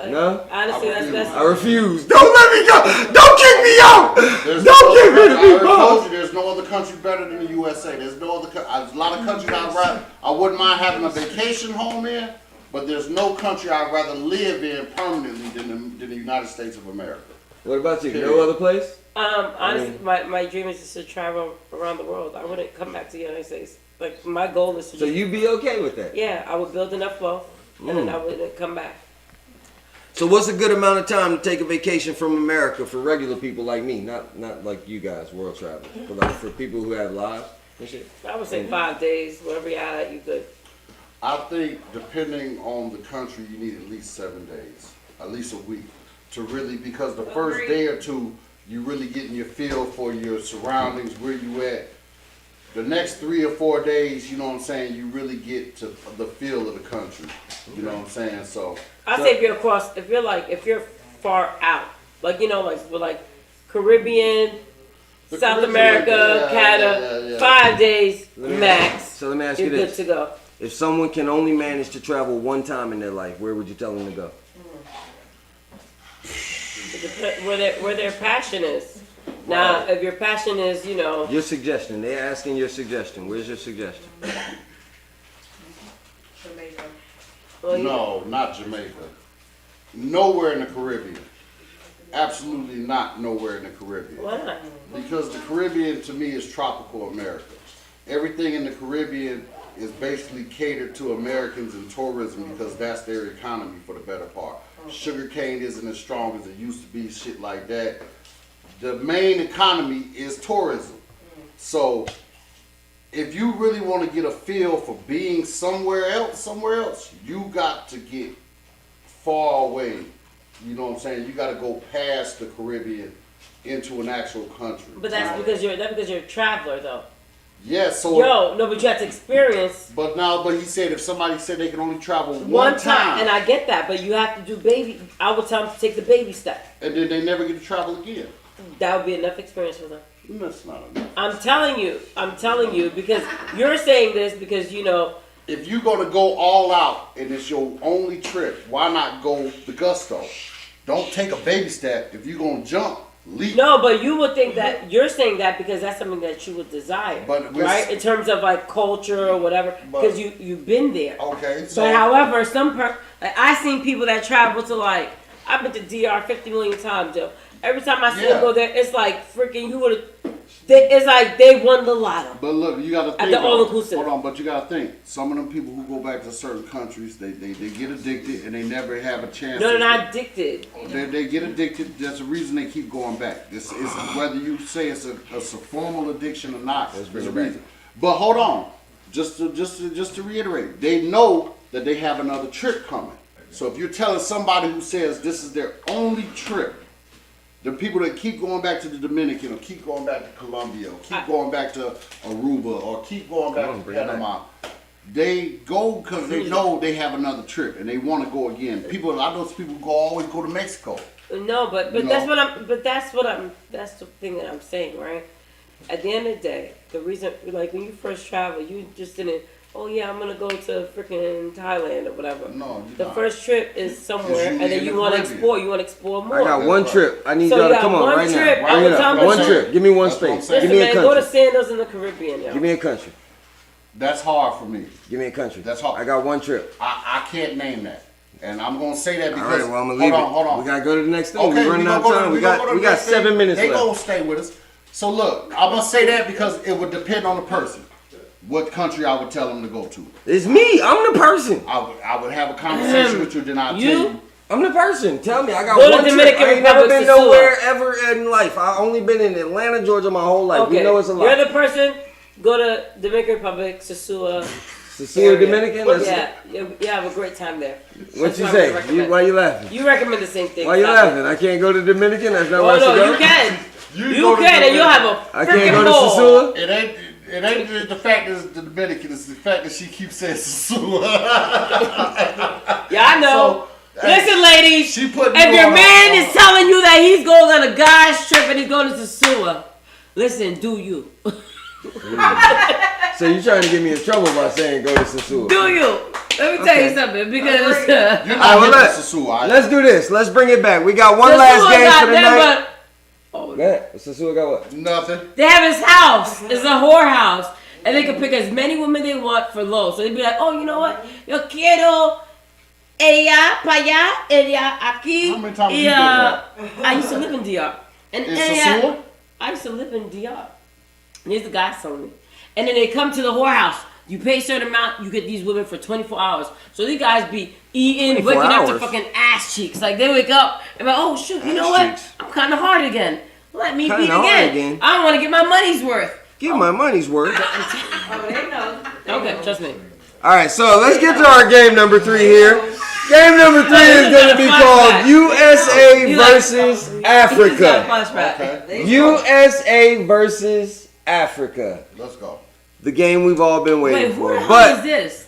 Speaker 1: No?
Speaker 3: Honestly, that's
Speaker 1: I refuse. Don't let me go. Don't kick me out.
Speaker 4: There's
Speaker 1: Don't kick me to
Speaker 4: I
Speaker 1: be
Speaker 4: already
Speaker 1: boss.
Speaker 4: told you, there's no other country better than the USA. There's no other. There's a lot of countries I wouldn't mind having a vacation home in, but there's no country I'd rather live in permanently than the United States of America.
Speaker 1: What about you? No other place?
Speaker 3: honestly, my dream is just to travel around the world. I wouldn't come back to the United States. Like, my goal is to
Speaker 1: So
Speaker 3: just,
Speaker 1: you be okay with that?
Speaker 3: yeah, I would build enough wealth, and then I would come back.
Speaker 1: So what's a good amount of time to take a vacation from America for regular people like me? Not like you guys, world travelers, but like for people who have lives and shit?
Speaker 3: I would say 5 days, wherever you're at, you could.
Speaker 4: I think depending on the country, you need at least 7 days, at least a week, to really, because the first day or two, you really getting your feel for your surroundings, where you at. The next 3 or 4 days, you know what I'm saying, you really get to the feel of the country. You know what I'm saying? So
Speaker 3: I say if you're far out, like, you know, like with like Caribbean,
Speaker 4: The
Speaker 3: South
Speaker 4: Caribbean,
Speaker 3: America,
Speaker 4: yeah,
Speaker 3: Canada,
Speaker 4: yeah.
Speaker 3: 5 days max.
Speaker 1: So let me ask you
Speaker 3: You're good
Speaker 1: this.
Speaker 3: to go.
Speaker 1: If someone can only manage to travel one time in their life, where would you tell them to go?
Speaker 3: Where their passion is. Now, if your passion is, you know,
Speaker 1: Your suggestion. They're asking your suggestion. Where's your suggestion?
Speaker 3: well, you-
Speaker 4: no, not Jamaica. Nowhere in the Caribbean. Absolutely not nowhere in the Caribbean.
Speaker 3: why not?
Speaker 4: Because the Caribbean to me is tropical America. Everything in the Caribbean is basically catered to Americans and tourism because that's their economy for the better part. Sugar cane isn't as strong as it used to be, shit like that. The main economy is tourism. So if you really want to get a feel for being somewhere else, you got to get far away. You know what I'm saying? You got to go past the Caribbean into an actual country.
Speaker 3: But that's because you're a traveler, though.
Speaker 4: Yeah, so
Speaker 3: But you have to experience
Speaker 4: but he said if somebody said they can only travel
Speaker 3: one time, and I get that, but you have to do baby. I would tell them to take the baby step.
Speaker 4: and then they never get to travel again.
Speaker 3: That would be enough experience for them.
Speaker 4: That's not enough.
Speaker 3: I'm telling you, because you're saying this because, you know,
Speaker 4: If you're gonna go all out and it's your only trip, why not go the gusto? Don't take a baby step. If you're gonna jump, leap.
Speaker 3: no, but you would think that you're saying that because that's something that you would desire,
Speaker 4: But we're-
Speaker 3: right? In terms of like culture or whatever,
Speaker 4: But-
Speaker 3: because you've been there.
Speaker 4: Okay, so
Speaker 3: But however, like I seen people that travel to like I've been to DR 50 million times, Joe. Every time I see them
Speaker 4: Yeah.
Speaker 3: go there, it's like freaking you would. It's like they won the lotto.
Speaker 4: But look, you gotta think.
Speaker 3: the all-inclusive.
Speaker 4: Hold on, but you gotta think. Some of them people who go back to certain countries, they get addicted and they never have a chance.
Speaker 3: No, they're
Speaker 4: to-
Speaker 3: not addicted.
Speaker 4: They get addicted. That's the reason they keep going back. It's whether you say it's a formal addiction or not.
Speaker 1: Let's bring
Speaker 4: There's
Speaker 1: it
Speaker 4: a
Speaker 1: back.
Speaker 4: reason. But hold on, just to reiterate, they know that they have another trip coming. So if you're telling somebody who says this is their only trip, the people that keep going back to the Dominican or keep going back to Colombia or keep going back to Aruba or keep going back
Speaker 1: on,
Speaker 4: to
Speaker 1: bring it back.
Speaker 4: Panama, They go because they know they have another trip and they want to go again. I know people always go to Mexico.
Speaker 3: No, but
Speaker 4: You
Speaker 3: that's
Speaker 4: know?
Speaker 3: that's the thing that I'm saying, right? At the end of the day, the reason, like when you first travel, you just didn't, oh yeah, I'm gonna go to freaking Thailand or whatever.
Speaker 4: No, you're
Speaker 3: the
Speaker 4: not.
Speaker 3: first trip is somewhere,
Speaker 4: It's
Speaker 3: and
Speaker 4: usually
Speaker 3: then
Speaker 4: in
Speaker 3: you
Speaker 4: the
Speaker 3: want to
Speaker 4: Caribbean.
Speaker 3: explore. You want to explore more.
Speaker 1: I got one trip. I need
Speaker 3: So
Speaker 1: y'all
Speaker 3: you
Speaker 1: to come
Speaker 3: got
Speaker 1: on
Speaker 3: one
Speaker 1: right
Speaker 3: trip.
Speaker 1: now.
Speaker 3: I
Speaker 1: Bring
Speaker 3: would
Speaker 1: it
Speaker 3: tell
Speaker 1: up.
Speaker 3: them
Speaker 1: One
Speaker 3: to-
Speaker 1: trip. Give me one
Speaker 4: That's what I'm
Speaker 1: space.
Speaker 4: saying.
Speaker 1: Give
Speaker 3: Listen,
Speaker 1: me a
Speaker 3: man, go to
Speaker 1: country.
Speaker 3: Sandals in the Caribbean, yo.
Speaker 1: Give me a country.
Speaker 4: That's hard for me.
Speaker 1: Give me a country.
Speaker 4: That's hard.
Speaker 1: I got one trip.
Speaker 4: I can't name that. And I'm going to say that
Speaker 1: All
Speaker 4: because.
Speaker 1: right, well, I'm going to leave
Speaker 4: hold on.
Speaker 1: it. We got to go to the next thing.
Speaker 4: Okay,
Speaker 1: We're running
Speaker 4: we
Speaker 1: out of
Speaker 4: gonna go to-
Speaker 1: time.
Speaker 4: we gonna go to
Speaker 1: We
Speaker 4: the
Speaker 1: got
Speaker 4: next
Speaker 1: 7
Speaker 4: thing.
Speaker 1: minutes
Speaker 4: They
Speaker 1: left.
Speaker 4: gonna stay with us. So look, I'm gonna say that because it would depend on the person. What country I would tell them to go to.
Speaker 1: It's me. I'm the person.
Speaker 4: I would have a conversation with you, then I'll tell you.
Speaker 1: I'm the person. Tell me. I got
Speaker 3: Go to
Speaker 1: one trip.
Speaker 3: Dominican
Speaker 1: I ain't never
Speaker 3: Republic
Speaker 1: been
Speaker 3: to Sula.
Speaker 1: nowhere ever in life. I only been in Atlanta, Georgia my whole life.
Speaker 3: Okay,
Speaker 1: You know it's a lot.
Speaker 3: you're the person. Go to Dominican Republic, Sosua.
Speaker 1: Sicily, Dominican?
Speaker 3: Yeah, you have a great time there.
Speaker 1: What
Speaker 3: That's
Speaker 1: you
Speaker 3: what I
Speaker 1: say?
Speaker 3: recommend.
Speaker 1: Why you laughing?
Speaker 3: You recommend the same thing.
Speaker 1: Why you
Speaker 3: Stop
Speaker 1: laughing? I can't go to Dominican? That's not
Speaker 3: it.
Speaker 1: where I
Speaker 3: Oh
Speaker 1: should
Speaker 3: no,
Speaker 1: go?
Speaker 3: you can. You
Speaker 4: go to
Speaker 3: can, and you'll have
Speaker 4: Dominican.
Speaker 3: a
Speaker 1: I can't
Speaker 3: freaking
Speaker 1: go to
Speaker 3: ball.
Speaker 1: Sicily?
Speaker 4: It ain't just the fact that it's the Dominican, it's the fact that she keeps saying Sasua.
Speaker 3: Yeah, I know.
Speaker 4: So,
Speaker 3: Listen, ladies.
Speaker 4: she put
Speaker 3: If
Speaker 4: you
Speaker 3: your
Speaker 4: on
Speaker 3: man
Speaker 4: a-
Speaker 3: is telling you that he's going on a guy's trip and he's going to Sosua, listen, do you?
Speaker 1: So you trying to get me in trouble by saying go to Sicily?
Speaker 3: Do you? Let me tell you
Speaker 1: Okay.
Speaker 3: something because
Speaker 4: You're
Speaker 1: All right,
Speaker 4: not
Speaker 1: well,
Speaker 4: hitting
Speaker 1: look,
Speaker 4: Sasua.
Speaker 1: let's do this. Let's bring it back. We got one
Speaker 3: Sosua
Speaker 1: last game
Speaker 3: got
Speaker 1: for the
Speaker 3: them,
Speaker 1: night.
Speaker 3: but
Speaker 1: Go ahead. Sasua got what?
Speaker 4: Nothing.
Speaker 3: they have his house. It's a whorehouse. And they can pick as many women they want for low. So they'd be like, oh, you know what? Yo quiero ella para allá, ella aquí.
Speaker 4: How many times you
Speaker 3: I used to live in DR. And
Speaker 4: In
Speaker 3: ella,
Speaker 4: Sasua?
Speaker 3: I used to live in DR. And these the guys telling me. And then they come to the whorehouse. You pay a certain amount, you get these women for 24 hours. So these guys be eating,
Speaker 1: 24
Speaker 3: waking up to
Speaker 1: hours?
Speaker 3: fucking ass cheeks. Like they wake up and be like, oh shoot, you know what?
Speaker 1: cheeks.
Speaker 3: I'm kind of hard again. Let me
Speaker 1: Kinda
Speaker 3: beat
Speaker 1: hard
Speaker 3: again.
Speaker 1: again.
Speaker 3: I don't want to get my money's worth.
Speaker 1: Give my money's worth.
Speaker 6: Oh, they know.
Speaker 3: Okay, trust me.
Speaker 1: All right, so let's get to our game number 3 here. Game number 3 is going to be called USA versus Africa.
Speaker 4: Okay.
Speaker 1: USA versus Africa.
Speaker 4: Let's go.
Speaker 1: The game we've all been waiting
Speaker 3: Wait, who
Speaker 1: for.
Speaker 3: the hell is
Speaker 1: But
Speaker 3: this?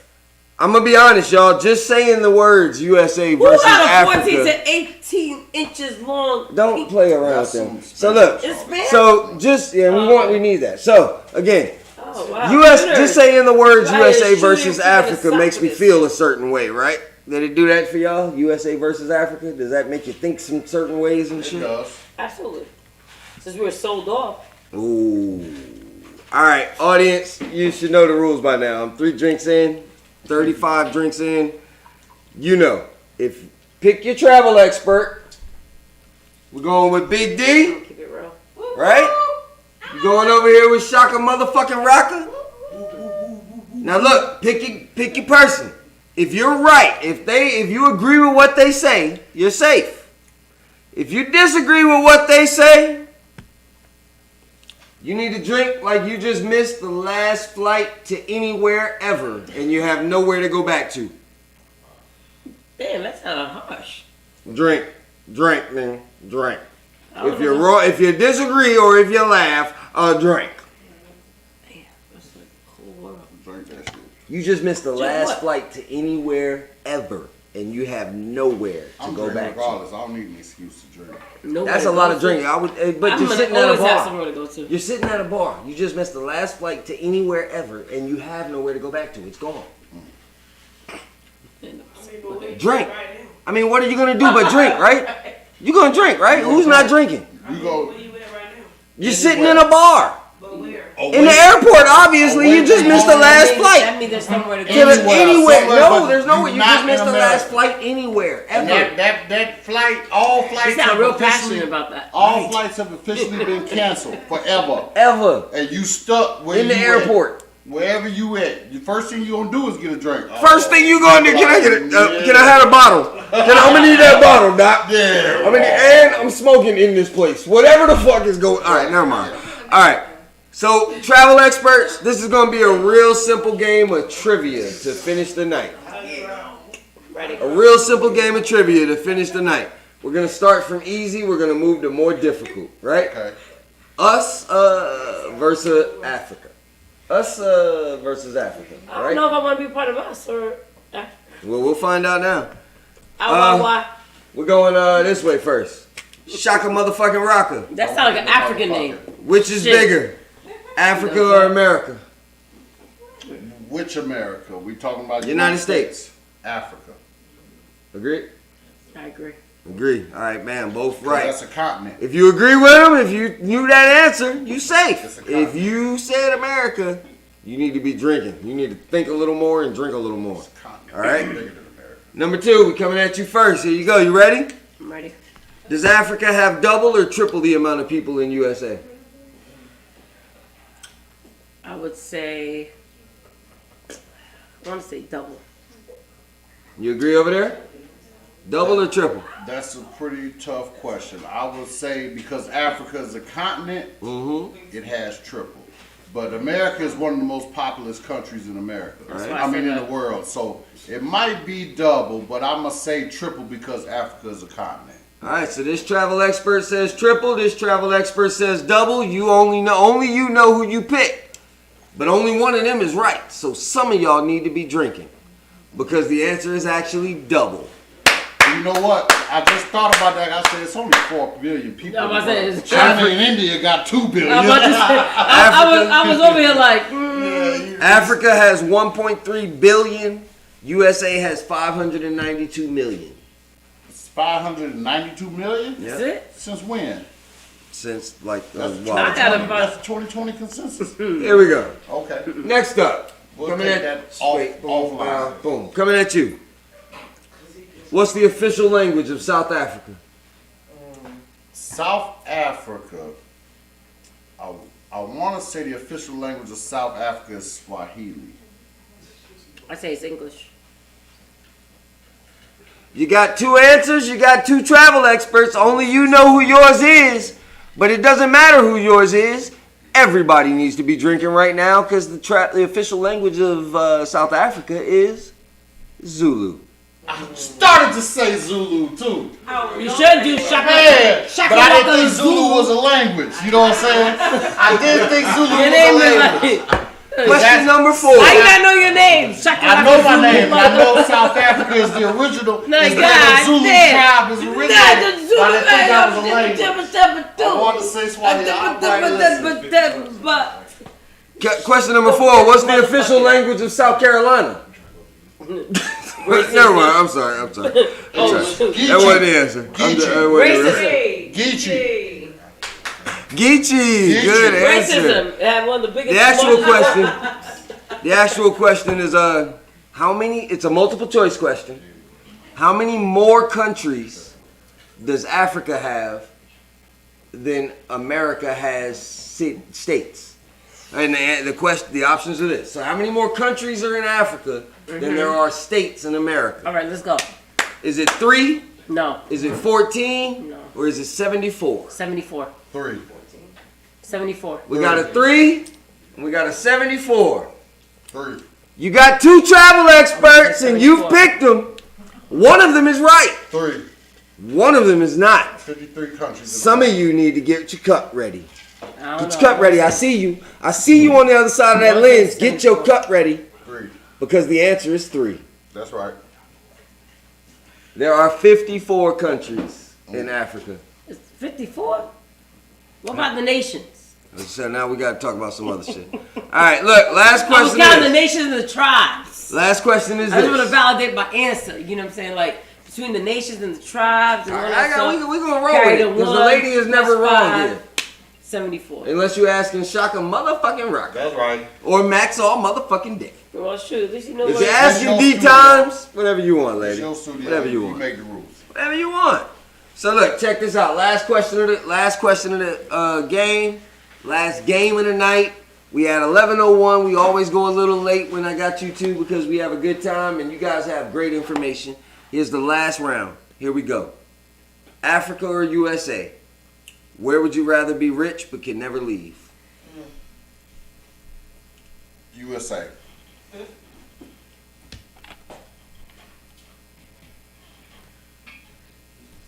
Speaker 1: I'm going to be honest, y'all. Just saying the words USA
Speaker 3: Who
Speaker 1: versus
Speaker 3: got a 14
Speaker 1: Africa.
Speaker 3: to 18 inches long?
Speaker 1: Don't play around with
Speaker 4: That's
Speaker 1: them.
Speaker 4: some
Speaker 1: So look.
Speaker 3: It's fair?
Speaker 1: So just, we need that. So again,
Speaker 3: Oh, wow.
Speaker 1: just saying the words
Speaker 3: Right,
Speaker 1: USA
Speaker 3: it's true,
Speaker 1: versus
Speaker 3: you're gonna
Speaker 1: Africa
Speaker 3: suck
Speaker 1: makes
Speaker 3: with
Speaker 1: me
Speaker 3: this.
Speaker 1: feel a certain way, right? Did it do that for y'all? USA versus Africa? Does that make you think some certain ways and
Speaker 4: It
Speaker 1: shit?
Speaker 4: does.
Speaker 3: Absolutely. Since we were sold off.
Speaker 1: Ooh. All right, audience, you should know the rules by now. I'm 3 drinks in, 35 drinks in. You know, if pick your travel expert. We're going with Big D,
Speaker 3: Keep it real.
Speaker 1: right? You going over here with Shaka motherfucking Rocka? Now look, pick your person. If you're right, if you agree with what they say, you're safe. If you disagree with what they say, you need to drink like you just missed the last flight to anywhere ever, and you have nowhere to go back to.
Speaker 3: Damn, that's kind of harsh.
Speaker 1: Drink, man, drink.
Speaker 3: I don't
Speaker 1: If you're
Speaker 3: know.
Speaker 1: wrong, if you disagree or if you laugh, drink.
Speaker 3: Damn, that's like a whole world.
Speaker 4: Drink that shit.
Speaker 1: You just missed the last
Speaker 3: what?
Speaker 1: flight to anywhere ever, and you have nowhere to
Speaker 4: I'm
Speaker 1: go
Speaker 4: drinking
Speaker 1: back to.
Speaker 4: regardless. I don't need an excuse to drink.
Speaker 3: Nowhere
Speaker 1: That's
Speaker 3: to
Speaker 1: a lot
Speaker 3: go
Speaker 1: of
Speaker 3: to.
Speaker 1: drinking. But
Speaker 3: I'm
Speaker 1: you're
Speaker 3: gonna
Speaker 1: sitting at a
Speaker 3: always have
Speaker 1: bar.
Speaker 3: somewhere to go to.
Speaker 1: You're sitting at a bar. You just missed the last flight to anywhere ever, and you have nowhere to go back to. It's gone. Drink. I mean, what are you gonna do but drink, right? You gonna drink, right? Who's not drinking?
Speaker 4: You go.
Speaker 1: You're sitting in a bar.
Speaker 4: Oh,
Speaker 1: In the airport, obviously, you just missed the last
Speaker 3: That
Speaker 1: flight.
Speaker 3: means there's somewhere to go.
Speaker 1: Anywhere.
Speaker 4: somewhere,
Speaker 1: No,
Speaker 4: but
Speaker 1: there's no
Speaker 4: you
Speaker 1: way. You
Speaker 4: not
Speaker 1: just missed
Speaker 4: in
Speaker 1: the
Speaker 4: America.
Speaker 1: last flight anywhere,
Speaker 4: And
Speaker 1: ever.
Speaker 4: that flight, all flights
Speaker 3: You sound
Speaker 4: have
Speaker 3: real
Speaker 4: officially,
Speaker 3: passionate about that.
Speaker 4: all flights have officially been canceled forever.
Speaker 1: Ever.
Speaker 4: And you stuck where
Speaker 1: In the
Speaker 4: you
Speaker 1: airport.
Speaker 4: At, wherever you at. The first thing you gonna do is get a drink.
Speaker 1: First thing you gonna do, can I get it? Can I have a bottle? I'm gonna need that bottle, Doc.
Speaker 4: Yeah.
Speaker 1: And I'm smoking in this place. Whatever the fuck is going. All right, never mind. All right. So, travel experts, this is gonna be a real simple game of trivia to finish the night.
Speaker 3: Ready.
Speaker 1: A real simple game of trivia to finish the night. We're gonna start from easy. We're gonna move to more difficult, right?
Speaker 4: Okay.
Speaker 1: Us versus Africa. Us versus Africa.
Speaker 3: I
Speaker 1: All
Speaker 3: don't
Speaker 1: right.
Speaker 3: know if I want to be part of us or.
Speaker 1: Well, we'll find out now.
Speaker 3: Why?
Speaker 1: We're going this way first. Shaka motherfucking Rocka.
Speaker 3: That sounds like an African name.
Speaker 1: Which is
Speaker 3: Shit.
Speaker 1: bigger, Africa or America?
Speaker 4: Which America? We talking about
Speaker 1: United States.
Speaker 4: Africa.
Speaker 1: Agree?
Speaker 3: I agree.
Speaker 1: Agree. All right, man. Both
Speaker 4: So
Speaker 1: right.
Speaker 4: that's a continent.
Speaker 1: If you agree with him, if you knew that answer, you
Speaker 4: It's
Speaker 1: safe.
Speaker 4: a continent.
Speaker 1: If you said America, you need to be drinking. You need to think a little more and drink a little more.
Speaker 4: It's a continent.
Speaker 1: All right.
Speaker 4: Bigger than America.
Speaker 1: Number 2, we coming at you first. Here you go. You ready?
Speaker 3: I'm ready.
Speaker 1: Does Africa have double or triple the amount of people in USA?
Speaker 3: I would say. I want to say double.
Speaker 1: You agree over there? Double or triple?
Speaker 4: That's a pretty tough question. I would say because Africa is a continent,
Speaker 1: Mm-hmm.
Speaker 4: it has triple. But America is one of the most populous countries in America.
Speaker 3: That's why
Speaker 4: I
Speaker 3: I
Speaker 4: mean,
Speaker 3: said
Speaker 4: in
Speaker 3: that.
Speaker 4: the world. So it might be double, but I'm gonna say triple because Africa is a continent.
Speaker 1: All right, so this travel expert says triple. This travel expert says double. You only you know who you pick, but only one of them is right. So some of y'all need to be drinking because the answer is actually double.
Speaker 4: And you know what? I just thought about that. I said it's only 4 billion people.
Speaker 3: No, I said it's
Speaker 4: China and India got 2 billion.
Speaker 3: I'm about to say, I was over here like,
Speaker 1: Africa has 1.3 billion. USA has 592 million.
Speaker 4: 592 million?
Speaker 1: Yeah.
Speaker 3: is it?
Speaker 4: Since when?
Speaker 1: Since like a
Speaker 4: That's,
Speaker 1: while.
Speaker 3: I got a
Speaker 4: that's 2020 consensus.
Speaker 1: Here we go.
Speaker 4: Okay.
Speaker 1: Next up,
Speaker 4: We'll
Speaker 1: coming
Speaker 4: take
Speaker 1: at
Speaker 4: that off-
Speaker 1: wait, boom,
Speaker 4: offline.
Speaker 1: boom, coming at you. What's the official language of South Africa?
Speaker 4: South Africa. I want to say the official language of South Africa is Swahili.
Speaker 3: I say it's English.
Speaker 1: You got 2 answers. You got 2 travel experts. Only you know who yours is. But it doesn't matter who yours is. Everybody needs to be drinking right now because the official language of South Africa is Zulu.
Speaker 4: I started to say Zulu too.
Speaker 3: You should do shaka.
Speaker 4: Man,
Speaker 3: Shaka
Speaker 4: but I didn't
Speaker 3: Waka
Speaker 4: think Zulu was a language. You know what I'm saying? I didn't think Zulu
Speaker 3: Your
Speaker 4: was
Speaker 3: name
Speaker 4: a
Speaker 3: is
Speaker 4: language.
Speaker 3: like.
Speaker 1: Question number 4.
Speaker 3: Why you not know your name? Shaka
Speaker 4: I know
Speaker 3: Waka
Speaker 4: my
Speaker 3: Zulu,
Speaker 4: name. I know South Africa is the original.
Speaker 3: No,
Speaker 4: is the
Speaker 3: God
Speaker 4: Zulu
Speaker 3: damn.
Speaker 4: tribe is original.
Speaker 3: Nah, the Zulu
Speaker 4: But I didn't think that was a language.
Speaker 3: language.
Speaker 4: I wanted to say Swahili. I'm like, listen.
Speaker 1: Question number 4. What's the official language of South Carolina? Never mind. I'm sorry. That wasn't the answer.
Speaker 3: Racism.
Speaker 4: Geechee.
Speaker 1: Geechee. Good answer.
Speaker 3: Racism. Had one of the biggest.
Speaker 1: The actual question is how many? It's a multiple choice question. How many more countries does Africa have than America has states? And the options are this. So how many more countries are in Africa than there are states in America?
Speaker 3: All right, let's go.
Speaker 1: Is it 3?
Speaker 3: No.
Speaker 1: Is it 14?
Speaker 3: No.
Speaker 1: Or is it 74?
Speaker 3: 74.
Speaker 4: 3.
Speaker 3: 74.
Speaker 1: We got a 3 and we got a 74.
Speaker 4: 3.
Speaker 1: You got 2 travel experts and you've picked them. One of them is right.
Speaker 4: 3.
Speaker 1: One of them is not.
Speaker 4: 53 countries.
Speaker 1: Some of you need to get your cup ready.
Speaker 3: I don't
Speaker 1: Get your
Speaker 3: know.
Speaker 1: cup ready. I see you. I see you on the other side of that lens. Get your cup ready
Speaker 4: 3.
Speaker 1: because the answer is 3.
Speaker 4: That's right.
Speaker 1: There are 54 countries in Africa.
Speaker 3: It's 54? What about the nations?
Speaker 1: So now we got to talk about some other shit. All right, look. Last
Speaker 3: I was
Speaker 1: question
Speaker 3: counting the
Speaker 1: is.
Speaker 3: nations and the tribes.
Speaker 1: Last question is
Speaker 3: I just want to
Speaker 1: this.
Speaker 3: validate my answer. You know what I'm saying? Like, between the nations and the tribes and all that stuff.
Speaker 1: We gonna roll
Speaker 3: Carry
Speaker 1: with it
Speaker 3: the
Speaker 1: because the
Speaker 3: one,
Speaker 1: lady is never
Speaker 3: plus
Speaker 1: wrong
Speaker 3: 5.
Speaker 1: here.
Speaker 3: 74.
Speaker 1: Unless you're asking Shaka motherfucking Rock
Speaker 4: That's right.
Speaker 1: or Max all motherfucking dick.
Speaker 3: Well, shoot, at least you know
Speaker 1: If
Speaker 3: what.
Speaker 1: you're asking
Speaker 4: It's
Speaker 1: D
Speaker 4: your studio.
Speaker 1: Tymz, whatever you want,
Speaker 4: It's
Speaker 1: lady.
Speaker 4: your studio.
Speaker 1: Whatever you
Speaker 4: You
Speaker 1: want.
Speaker 4: make the rules.
Speaker 1: Whatever you want. So look, check this out. Last question of the game. Last game of the night. We had 11:01. We always go a little late when I got you two because we have a good time and you guys have great information. Here's the last round. Here we go. Africa or USA? Where would you rather be rich but can never leave?
Speaker 4: USA.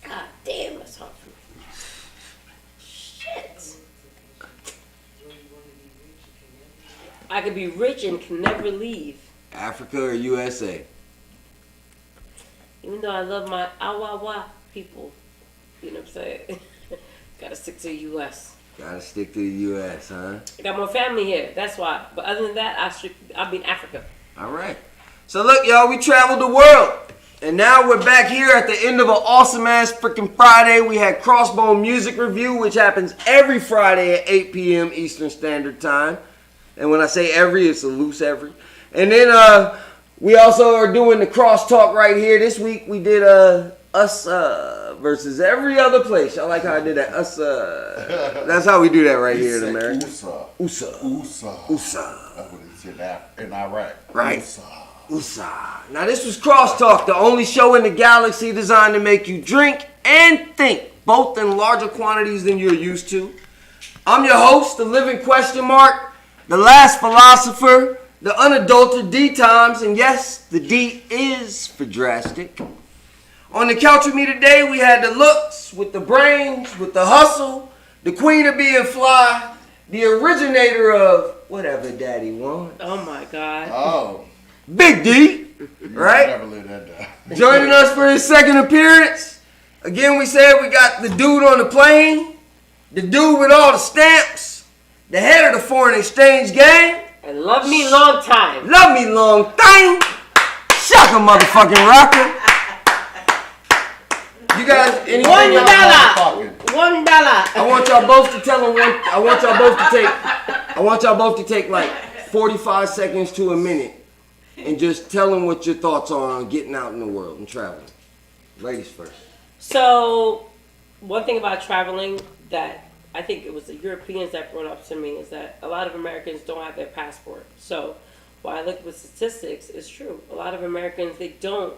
Speaker 3: God damn, that's hard for me. Shit. I could be rich and can never leave.
Speaker 1: Africa or USA?
Speaker 3: Even though I love my Awawa people. You know what I'm saying? Gotta stick to the U.S.
Speaker 1: Gotta stick to the U.S., huh?
Speaker 3: I got more family here. That's why. But other than that, I'll be in Africa.
Speaker 1: All right. So look, y'all, we traveled the world. And now we're back here at the end of an awesome-ass freaking Friday. We had Croxxbone Music Review, which happens every Friday at 8 p.m. Eastern Standard Time. And when I say every, it's a loose every. And then we also are doing the Croxxtalk right here. This week we did us versus every other place. I like how I did that. Us. That's how we do that right here in America. USA.
Speaker 4: That's what he said in Iraq.
Speaker 1: Right. USA. Now this was Croxxtalk, the only show in the galaxy designed to make you drink and think, both in larger quantities than you're used to. I'm your host, the living question mark, the last philosopher, the unadulterated D Tymz, and yes, the D is for drastic. On the couch with me today, we had the looks, with the brains, with the hustle, the queen of being fly, the originator of whatever daddy wants.
Speaker 3: Oh my God.
Speaker 4: Oh.
Speaker 1: Big D, right?
Speaker 4: Never let that down.
Speaker 1: Joining us for his second appearance. Again, we said we got the dude on the plane, the dude with all the stamps, the head of the foreign exchange game.
Speaker 3: And love me long time.
Speaker 1: Love me long time. Shaka motherfucking rocker. You guys, anything
Speaker 3: $1.
Speaker 4: Motherfucking.
Speaker 3: $1.
Speaker 1: I want y'all both to tell them one. I want y'all both to take like 45 seconds to a minute and just tell them what your thoughts are on getting out in the world and traveling. Ladies first.
Speaker 3: So, one thing about traveling that I think it was the Europeans that brought up to me is that a lot of Americans don't have their passport. So, while I look with statistics, it's true. A lot of Americans, they don't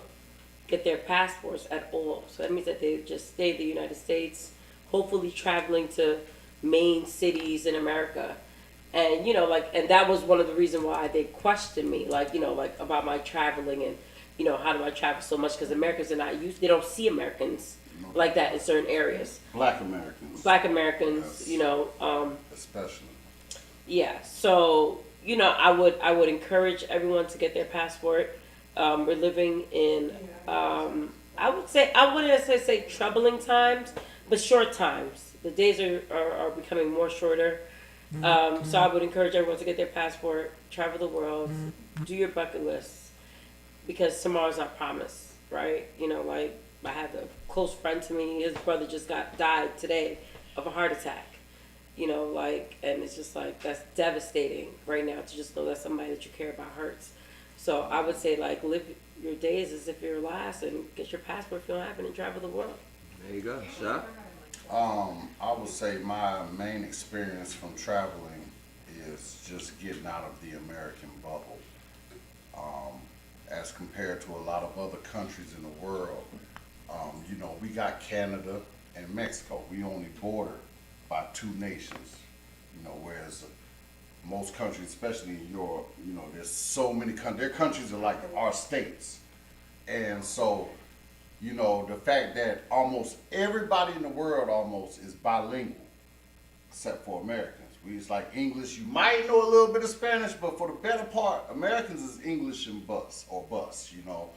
Speaker 3: get their passports at all. So that means that they just stay in the United States, hopefully traveling to main cities in America. And, you know, like, and that was one of the reasons why they questioned me, like, you know, like about my traveling and, you know, how do I travel so much? Because Americans are not used, they don't see Americans like that in certain areas.
Speaker 4: Black Americans.
Speaker 3: Black Americans,
Speaker 4: Yes.
Speaker 3: you know.
Speaker 4: Especially.
Speaker 3: Yeah, so, you know, I would encourage everyone to get their passport. We're living in, I wouldn't say troubling times, but short times. The days are becoming more shorter. So I would encourage everyone to get their passport, travel the world, do your bucket list, because tomorrow's not promised, right? You know, like, I have a close friend to me, his brother just died today of a heart attack. You know, like, and it's just like, that's devastating right now to just know that somebody that you care about hurts. So I would say, like, live your days as if you're last and get your passport if you don't have it and travel the world.
Speaker 1: There you go. Shop.
Speaker 4: I would say my main experience from traveling is just getting out of the American bubble. As compared to a lot of other countries in the world, you know, we got Canada and Mexico. We only border by 2 nations, you know, whereas most countries, especially in Europe, you know, there's so many countries. Their countries are like our states. And so, you know, the fact that almost everybody in the world almost is bilingual, except for Americans. It's like English. You might know a little bit of Spanish, but for the better part, Americans is English and bus, you know.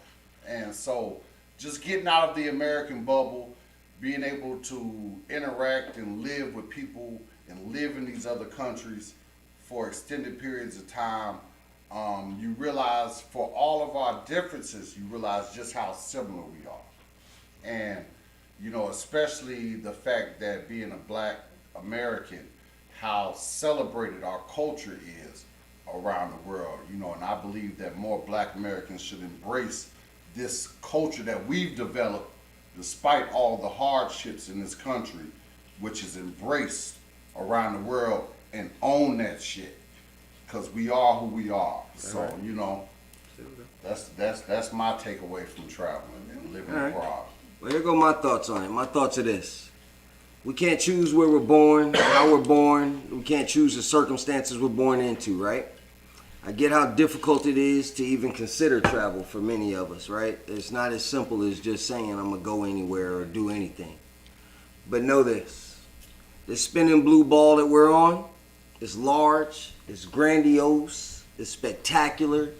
Speaker 4: And so just getting out of the American bubble, being able to interact and live with people and live in these other countries for extended periods of time, you realize for all of our differences, you realize just how similar we are. And, you know, especially the fact that being a Black American, how celebrated our culture is around the world, you know, and I believe that more Black Americans should embrace this culture that we've developed despite all the hardships in this country, which is embraced around the world, and own that shit, because we are who we are. So, you know, that's my takeaway from traveling and living abroad.
Speaker 1: Well, here go my thoughts on it. My thoughts are this. We can't choose where we're born, how we're born. We can't choose the circumstances we're born into, right? I get how difficult it is to even consider travel for many of us, right? It's not as simple as just saying I'm going to go anywhere or do anything. But know this. This spinning blue ball that we're on, It's large, it's grandiose, it's spectacular,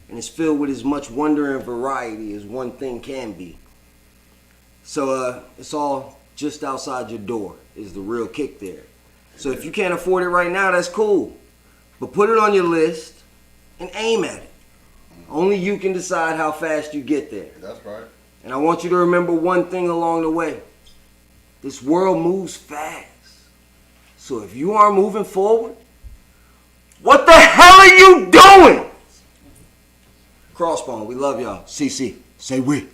Speaker 1: and it's filled with as much wonder and variety as one thing can be. So it's all just outside your door is the real kick there. So if you can't afford it right now, that's cool. But put it on your list and aim at it. Only you can decide how fast you get there.
Speaker 4: That's right.
Speaker 1: And I want you to remember one thing along the way. This world moves fast. So if you aren't moving forward, what the hell are you doing? Croxxbone, we love y'all. CC, say we.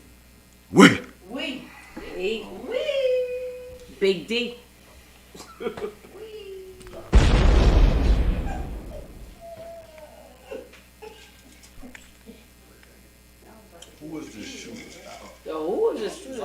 Speaker 1: We.
Speaker 6: We.
Speaker 3: Hey,
Speaker 6: We.
Speaker 3: Big D.
Speaker 4: Who is this shooter?
Speaker 3: Yo, who was this shooter?